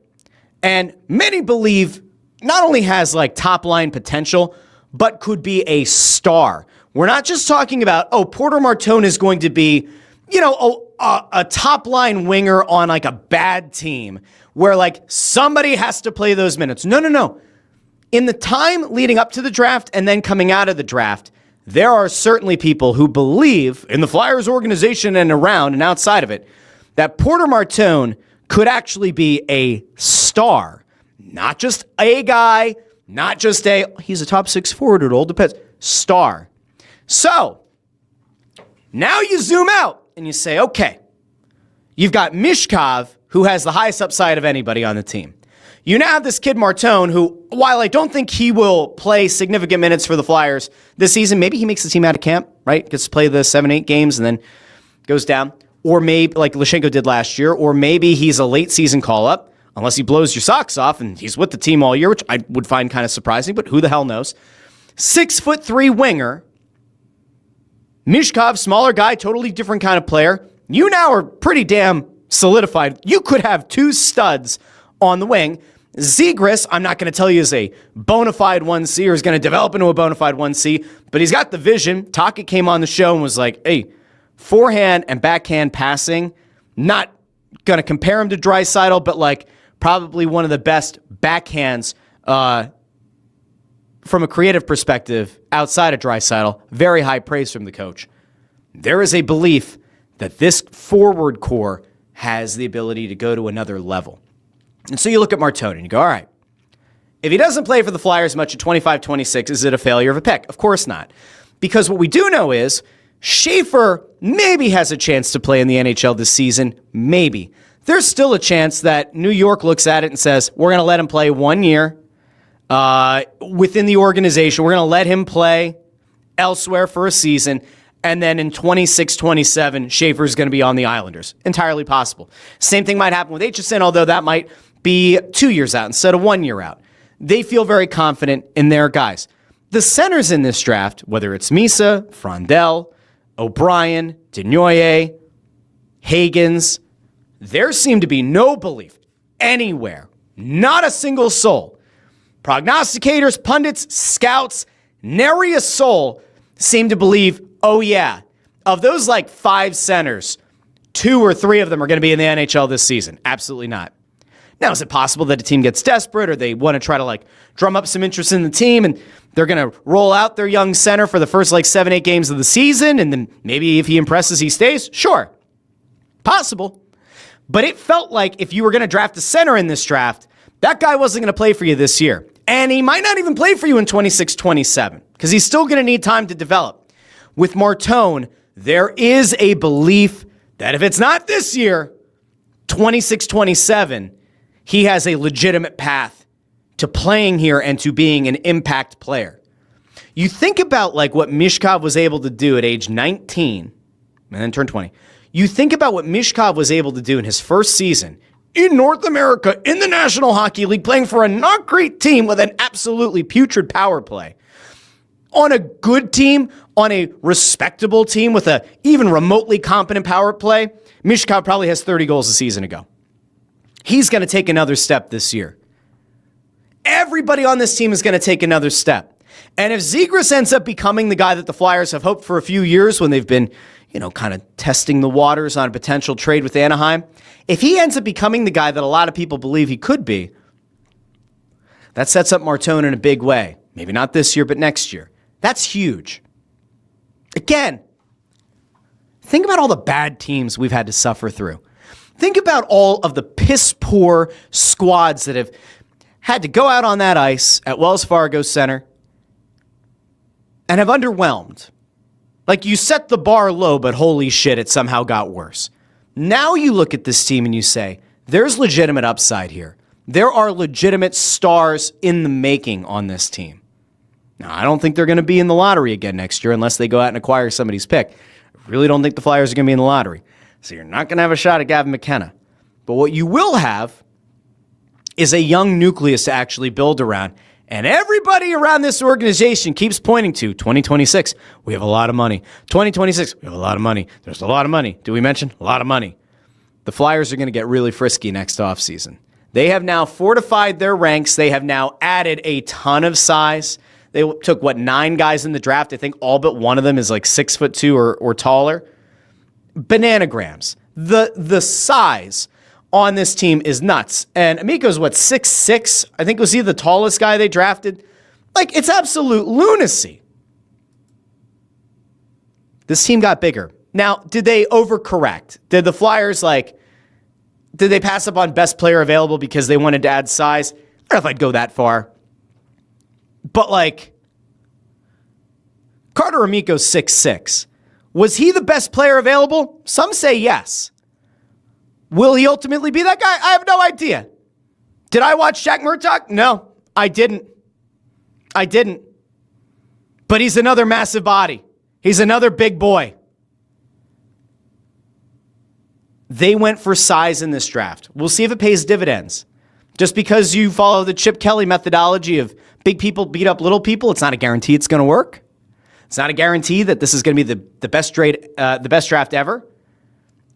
and many believe not only has like top line potential, but could be a star. We're not just talking about, Porter Martone is going to be, a top line winger on like a bad team where like somebody has to play those minutes. No. In the time leading up to the draft and then coming out of the draft, there are certainly people who believe in the Flyers organization and around and outside of it that Porter Martone could actually be a star, not just a guy, not just he's a top 6 forward, it all depends, star. So now you zoom out and you say, okay, you've got Mishkov, who has the highest upside of anybody on the team. You now have this kid Martone, who, while I don't think he will play significant minutes for the Flyers this season, maybe he makes the team out of camp, right? Gets to play the 7-8 games and then goes down. Or maybe, like Lushenko did last year, or maybe he's a late season call-up, unless he blows your socks off and he's with the team all year, which I would find kind of surprising, but who the hell knows? 6'3" winger, Mishkov, smaller guy, totally different kind of player. You now are pretty damn solidified. You could have 2 studs on the wing. Zegras, I'm not going to tell you is a bona fide 1C or is going to develop into a bona fide 1C, but he's got the vision. Taka came on the show and was like, hey, forehand and backhand passing, not going to compare him to Draisaitl, but like probably one of the best backhands from a creative perspective outside of Draisaitl. Very high praise from the coach. There is a belief that this forward core has the ability to go to another level. And so you look at Martone and you go, all right, if he doesn't play for the Flyers much at 25-26, is it a failure of a pick? Of course not. Because what we do know is Schaefer maybe has a chance to play in the NHL this season. Maybe. There's still a chance that New York looks at it and says, we're going to let him play 1 year within the organization. We're going to let him play elsewhere for a season. And then in 26-27, Schaefer's going to be on the Islanders. Entirely possible. Same thing might happen with HSN, although that might be 2 years out instead of 1 year out. They feel very confident in their guys. The centers in this draft, whether it's Misa, Frondell, O'Brien, Denoyer, Higgins, there seemed to be no belief anywhere, not a single soul. Prognosticators, pundits, scouts, nary a soul seemed to believe, oh yeah, of those like 5 centers, 2 or 3 of them are going to be in the NHL this season. Absolutely not. Now, is it possible that a team gets desperate or they want to try to like drum up some interest in the team and they're going to roll out their young center for the first like 7-8 games of the season and then maybe if he impresses, he stays? Sure. Possible. But it felt like if you were going to draft a center in this draft, that guy wasn't going to play for you this year. And he might not even play for you in 26-27 because he's still going to need time to develop. With Martone, there is a belief that if it's not this year, 26-27, he has a legitimate path to playing here and to being an impact player. You think about like what Mishkov was able to do at age 19 and then turned 20. You think about what Mishkov was able to do in his first season in North America, in the National Hockey League, playing for a not great team with an absolutely putrid power play. On a good team, on a respectable team with a even remotely competent power play, Mishkov probably has 30 goals a season ago. He's going to take another step this year. everybody on this team is going to take another step. And if Zegras ends up becoming the guy that the Flyers have hoped for a few years when they've been, kind of testing the waters on a potential trade with Anaheim, if he ends up becoming the guy that a lot of people believe he could be, that sets up Martone in a big way. Maybe not this year, but next year. That's huge. Again, think about all the bad teams we've had to suffer through. Think about all of the piss-poor squads that have had to go out on that ice at Wells Fargo Center and have underwhelmed. Like, you set the bar low, but holy shit, it somehow got worse. Now you look at this team and you say, there's legitimate upside here. There are legitimate stars in the making on this team. Now, I don't think they're going to be in the lottery again next year unless they go out and acquire somebody's pick. I really don't think the Flyers are going to be in the lottery. So you're not going to have a shot at Gavin McKenna. But what you will have is a young nucleus to actually build around. And everybody around this organization keeps pointing to 2026. We have a lot of money. 2026, we have a lot of money. There's a lot of money. Did we mention? A lot of money. The Flyers are going to get really frisky next offseason. They have now fortified their ranks. They have now added a ton of size. They took, 9 guys in the draft? I think all but one of them is like 6'2" or taller. Bananagrams. The size on this team is nuts. And Amico's 6'6"? I think was he the tallest guy they drafted? Like, it's absolute lunacy. This team got bigger. Now, did they overcorrect? Did the Flyers, did they pass up on best player available because they wanted to add size? I don't know if I'd go that far. But, Carter Amico's 6'6". Was he the best player available? Some say yes. Will he ultimately be that guy? I have no idea. Did I watch Jack Murdoch? No, I didn't. But he's another massive body. He's another big boy. They went for size in this draft. We'll see if it pays dividends. Just because you follow the Chip Kelly methodology of big people beat up little people, it's not a guarantee it's going to work. It's not a guarantee that this is going to be the best draft ever.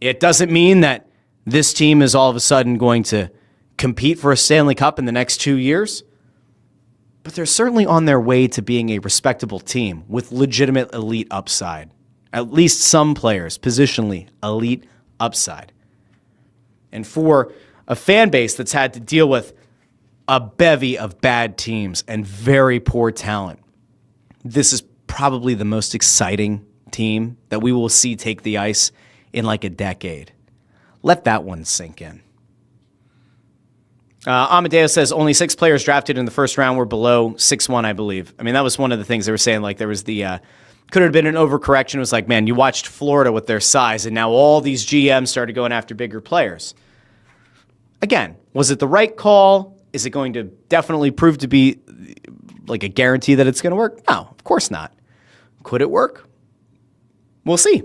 It doesn't mean that this team is all of a sudden going to compete for a Stanley Cup in the next 2 years. But they're certainly on their way to being a respectable team with legitimate elite upside. At least some players, positionally, elite upside. And for a fan base that's had to deal with a bevy of bad teams and very poor talent, this is probably the most exciting team that we will see take the ice in a decade. Let that one sink in. Amadeo says only 6 players drafted in the first round were below 6'1", I believe. I mean, that was one of the things they were saying. There was the could have been an overcorrection. It was man, you watched Florida with their size, and now all these GMs started going after bigger players. Again, was it the right call? Is it going to definitely prove to be a guarantee that it's going to work? No, of course not. Could it work? We'll see.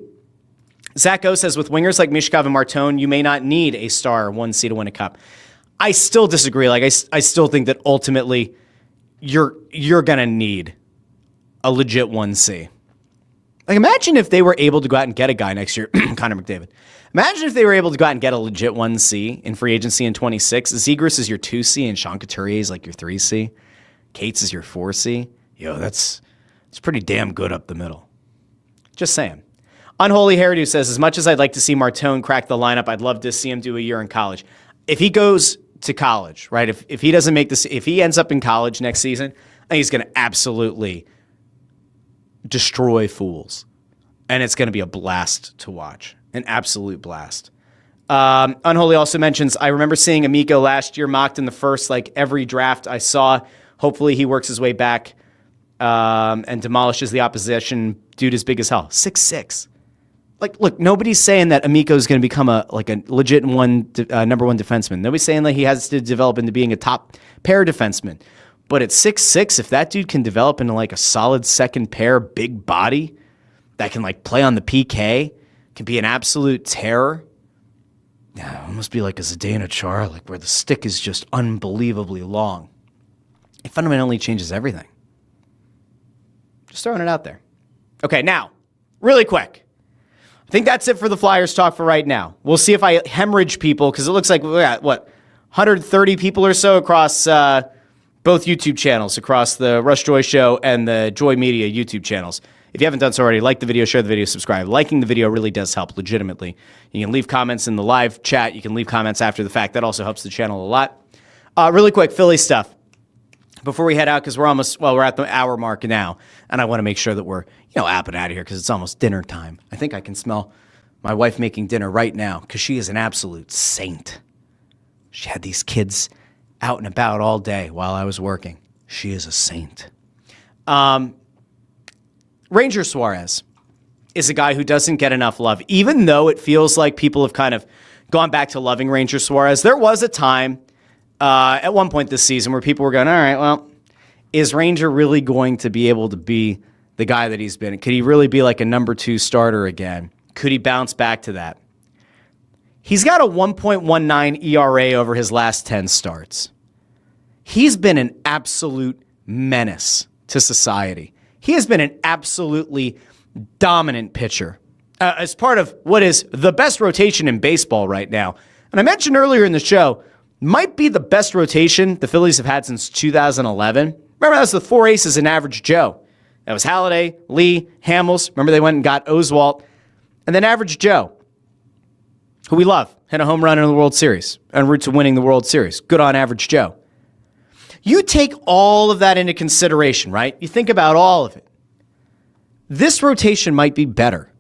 Zach O says, with wingers like Mishkov and Martone, you may not need a star 1C to win a cup. I still disagree. I still think that ultimately you're going to need a legit 1C. Imagine if they were able to go out and get a guy next year, Connor McDavid. Imagine if they were able to go out and get a legit 1C in free agency in 26. Zegras is your 2C and Sean Couturier is your 3C. Cates is your 4C. It's pretty damn good up the middle. Just saying. Unholy Hairdo says, as much as I'd like to see Martone crack the lineup, I'd love to see him do a year in college. If he goes to college, right? If he doesn't make this, if he ends up in college next season, I think he's going to absolutely destroy fools. And it's going to be a blast to watch. An absolute blast. Unholy also mentions, I remember seeing Amico last year mocked in the first, every draft I saw. Hopefully he works his way back and demolishes the opposition. Dude is big as hell. 6'6". Look, nobody's saying that Amico is going to become a legit number one defenseman. Nobody's saying that he has to develop into being a top pair defenseman. But at 6'6", if that dude can develop into a solid second pair, big body that can play on the PK, can be an absolute terror. Yeah, almost be like a Zdeno Chara, where the stick is just unbelievably long. It fundamentally changes everything. Just throwing it out there. Okay, now, really quick. I think that's it for the Flyers talk for right now. We'll see if I hemorrhage people, because it looks like we're at, 130 people or so across both both YouTube channels across the Russ Joy Show and the Joy Media YouTube channels. If you haven't done so already, like the video, share the video, subscribe. Liking the video really does help legitimately. You can leave comments in the live chat. You can leave comments after the fact. That also helps the channel a lot. Really quick, Philly stuff. Before we head out, because we're at the hour mark now, and I want to make sure that we're, apping out of here because it's almost dinner time. I think I can smell my wife making dinner right now because she is an absolute saint. She had these kids out and about all day while I was working. She is a saint. Ranger Suarez is a guy who doesn't get enough love, even though it feels like people have kind of gone back to loving Ranger Suarez. There was a time at one point this season where people were going, all right, well, is Ranger really going to be able to be the guy that he's been? Could he really be like a number 2 starter again? Could he bounce back to that? He's got a 1.19 ERA over his last 10 starts. He's been an absolute menace to society. He has been an absolutely dominant pitcher as part of what is the best rotation in baseball right now. And I mentioned earlier in the show, might be the best rotation the Phillies have had since 2011. Remember, that was the 4 aces in Average Joe. That was Halladay, Lee, Hamels. Remember, they went and got Oswalt. And then Average Joe, who we love, hit a home run in the World Series, en route to winning the World Series. Good on Average Joe. You take all of that into consideration, right? You think about all of it. This rotation might be better.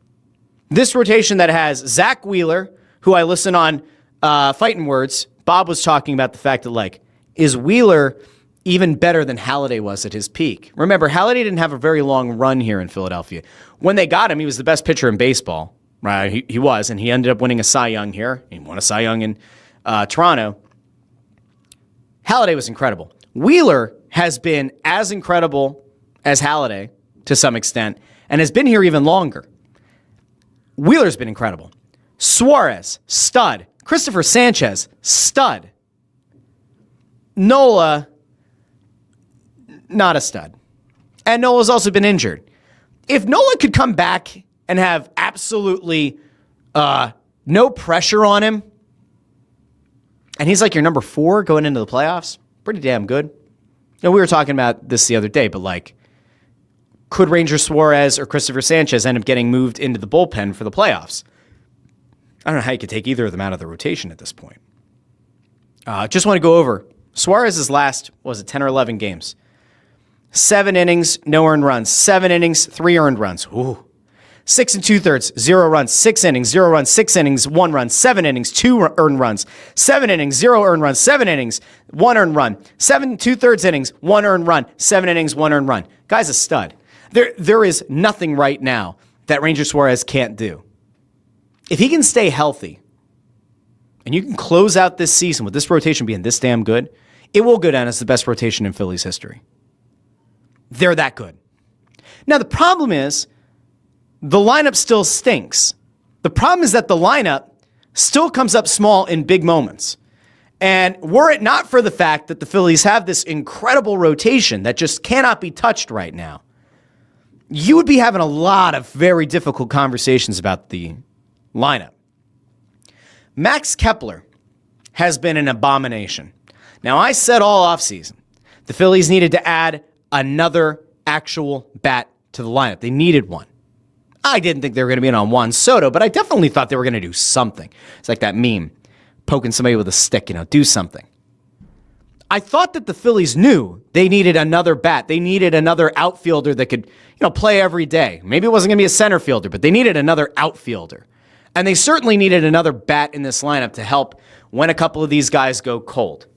This rotation that has Zach Wheeler, who I listen on Phightin Words. Bob was talking about the fact that, is Wheeler even better than Halladay was at his peak? Remember, Halladay didn't have a very long run here in Philadelphia. When they got him, he was the best pitcher in baseball. Right, he was, and he ended up winning a Cy Young here. He won a Cy Young in Toronto. Halladay was incredible. Wheeler has been as incredible as Halladay to some extent, and has been here even longer. Wheeler's been incredible. Suarez, stud. Christopher Sanchez, stud. Nola, not a stud. And Nola's also been injured. If Nola could come back and have absolutely no pressure on him, and he's like your number 4 going into the playoffs, pretty damn good. We were talking about this the other day, but could Ranger Suarez or Christopher Sanchez end up getting moved into the bullpen for the playoffs? I don't know how you could take either of them out of the rotation at this point. Just want to go over Suarez's last, 10 or 11 games? 7 innings, no earned runs. 7 innings, 3 earned runs. Ooh. 6 2/3, 0 runs. 6 innings, 0 runs. 6 innings, 1 run. 7 innings, 2 earned runs. 7 innings, 0 earned runs. 7 innings, 1 earned run. 7 2/3 innings, 1 earned run. 7 innings, 1 earned run. Guy's a stud. There is nothing right now that Ranger Suarez can't do. If he can stay healthy, and you can close out this season with this rotation being this damn good, it will go down as the best rotation in Phillies history. They're that good. Now, the problem is the lineup still stinks. The problem is that the lineup still comes up small in big moments. And were it not for the fact that the Phillies have this incredible rotation that just cannot be touched right now, you would be having a lot of very difficult conversations about the lineup. Max Kepler has been an abomination. Now, I said all offseason the Phillies needed to add another actual bat to the lineup. They needed one. I didn't think they were going to be in on Juan Soto, but I definitely thought they were going to do something. It's like that meme, poking somebody with a stick, do something. I thought that the Phillies knew they needed another bat. They needed another outfielder that could, play every day. Maybe it wasn't going to be a center fielder, but they needed another outfielder. And they certainly needed another bat in this lineup to help when a couple of these guys go cold.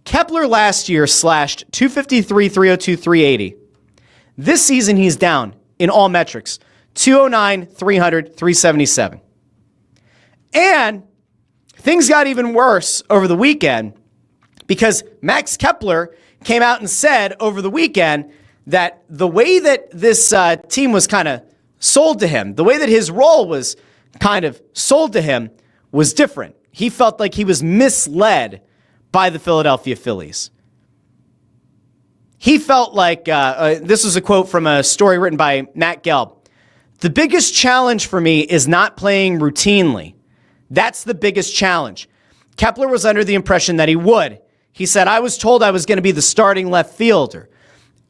Kepler last year slashed 253, 302, 380. This season, he's down in all metrics, 209, 300, 377. And things got even worse over the weekend because Max Kepler came out and said over the weekend that the way that this team was kind of sold to him, the way that his role was kind of sold to him was different. He felt like he was misled by the Philadelphia Phillies. He felt like, this was a quote from a story written by Matt Gelb. The biggest challenge for me is not playing routinely. That's the biggest challenge. Kepler was under the impression that he would. He said, I was told I was going to be the starting left fielder.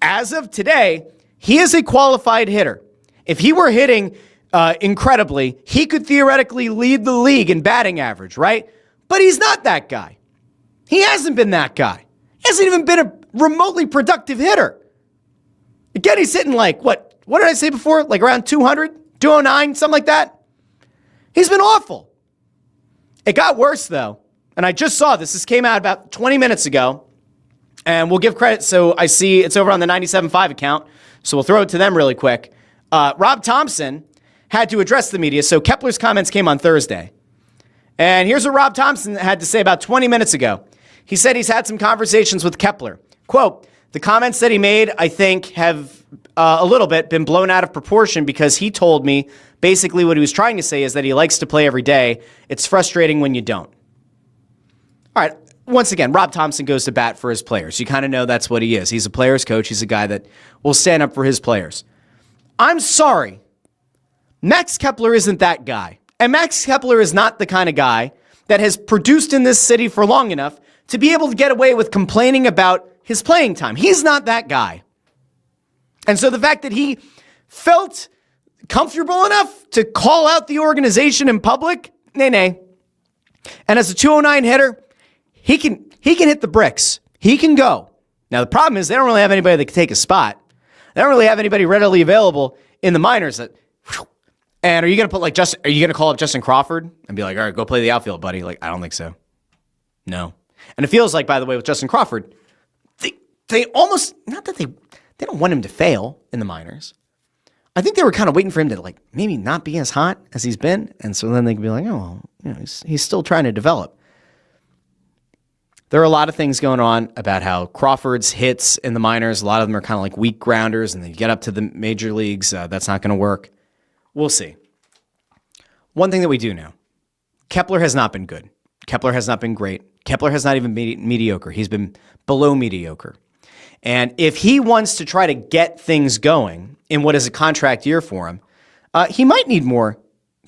As of today, he is a qualified hitter. If he were hitting incredibly, he could theoretically lead the league in batting average, right? But he's not that guy. He hasn't been that guy. He hasn't even been a remotely productive hitter. Again, he's hitting like, what did I say before? Like around 200, 209, something like that. He's been awful. It got worse, though. And I just saw this. This came out about 20 minutes ago. And we'll give credit. So I see it's over on the 97.5 account. So we'll throw it to them really quick. Rob Thompson had to address the media. So Kepler's comments came on Thursday. And here's what Rob Thompson had to say about 20 minutes ago. He said he's had some conversations with Kepler. Quote, the comments that he made, I think, have a little bit been blown out of proportion because he told me basically what he was trying to say is that he likes to play every day. It's frustrating when you don't. All right. Once again, Rob Thompson goes to bat for his players. You kind of know that's what he is. He's a player's coach. He's a guy that will stand up for his players. I'm sorry. Max Kepler isn't that guy. And Max Kepler is not the kind of guy that has produced in this city for long enough to be able to get away with complaining about his playing time. He's not that guy. And so the fact that he felt comfortable enough to call out the organization in public, nay. And as a 209 hitter, he can hit the bricks. He can go. Now, the problem is they don't really have anybody that can take a spot. They don't really have anybody readily available in the minors. And are you going to call up Justin Crawford and be like, all right, go play the outfield, buddy? Like, I don't think so. No. And it feels like, by the way, with Justin Crawford, they almost, not that they don't want him to fail in the minors. I think they were kind of waiting for him to like maybe not be as hot as he's been. And so then they could be like, oh, well, you know, he's still trying to develop. There are a lot of things going on about how Crawford's hits in the minors, a lot of them are kind of like weak grounders, and then you get up to the major leagues, that's not going to work. We'll see. One thing that we do know, Kepler has not been good. Kepler has not been great. Kepler has not even been mediocre. He's been below mediocre. And if he wants to try to get things going in what is a contract year for him, he might need more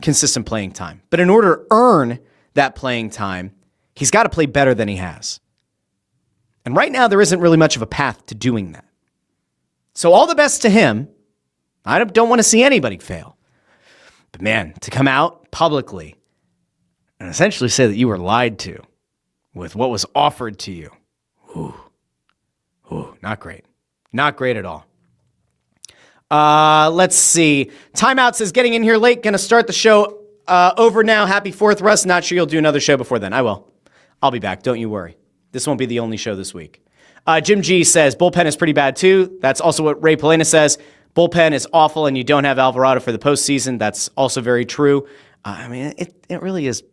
consistent playing time. But in order to earn that playing time, he's got to play better than he has. And right now, there isn't really much of a path to doing that. So all the best to him. I don't want to see anybody fail. But man, to come out publicly and essentially say that you were lied to with what was offered to you, not great. Not great at all. Let's see. Timeout says, getting in here late, going to start the show over now. Happy 4th, Russ. Not sure you'll do another show before then. I will. I'll be back. Don't you worry. This won't be the only show this week. Jim G says, bullpen is pretty bad too. That's also what Ray Polina says. Bullpen is awful and you don't have Alvarado for the postseason. That's also very true. I mean, it really is.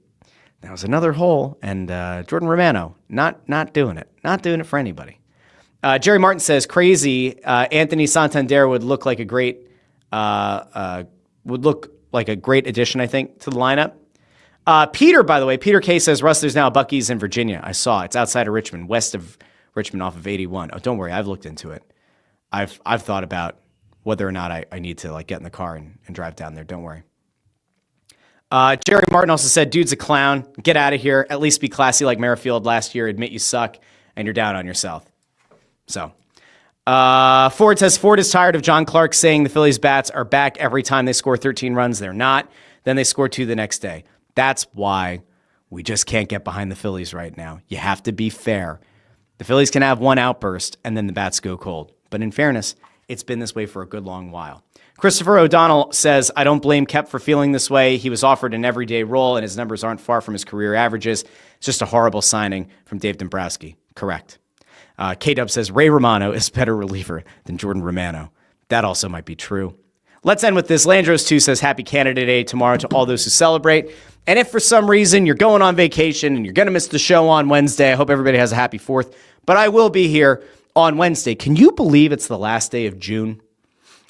That was another hole. And Jordan Romano, not doing it. Not doing it for anybody. Jerry Martin says, crazy. Anthony Santander would look like a great addition, I think, to the lineup. Peter, by the way, Peter K says, Russ, there's now a Buc-ee's in Virginia. I saw it's outside of Richmond, west of Richmond off of 81. Oh, don't worry. I've looked into it. I've thought about whether or not I need to like get in the car and drive down there. Don't worry. Jerry Martin also said, dude's a clown. Get out of here. At least be classy like Merrifield last year. Admit you suck and you're down on yourself. So Ford says, Ford is tired of John Clark saying the Phillies bats are back every time they score 13 runs. They're not. Then they score 2 the next day. That's why we just can't get behind the Phillies right now. You have to be fair. The Phillies can have one outburst and then the bats go cold. But in fairness, it's been this way for a good long while. Christopher O'Donnell says, I don't blame Kep for feeling this way. He was offered an everyday role and his numbers aren't far from his career averages. It's just a horrible signing from Dave Dombrowski. Correct. K-Dub says, Ray Romano is a better reliever than Jordan Romano. That also might be true. Let's end with this. Landros 2 says, happy Canada Day tomorrow to all those who celebrate. And if for some reason you're going on vacation and you're going to miss the show on Wednesday, I hope everybody has a happy 4th. But I will be here on Wednesday. Can you believe it's the last day of June?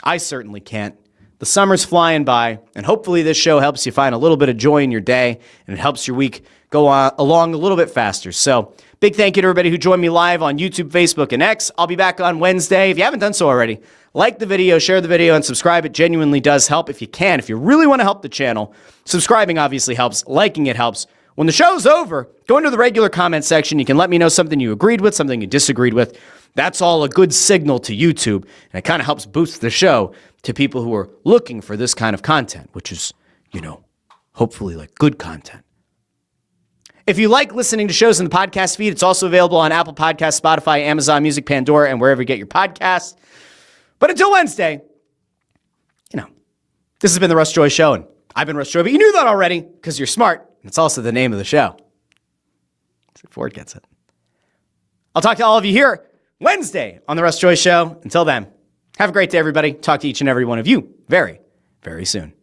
I certainly can't. The summer's flying by, and hopefully this show helps you find a little bit of joy in your day, and it helps your week go along a little bit faster. So big thank you to everybody who joined me live on YouTube, Facebook, and X. I'll be back on Wednesday. If you haven't done so already, like the video, share the video, and subscribe. It genuinely does help if you can. If you really want to help the channel, subscribing obviously helps. Liking it helps. When the show's over, go into the regular comment section. You can let me know something you agreed with, something you disagreed with. That's all a good signal to YouTube, and it kind of helps boost the show to people who are looking for this kind of content, which is, hopefully like good content. If you like listening to shows in the podcast feed, it's also available on Apple Podcasts, Spotify, Amazon Music, Pandora, and wherever you get your podcasts. But until Wednesday, this has been the Russ Joy Show, and I've been Russ Joy, but you knew that already because you're smart. It's also the name of the show. Ford gets it. I'll talk to all of you here Wednesday on the Russ Joy Show. Until then, have a great day, everybody. Talk to each and every one of you very, very soon.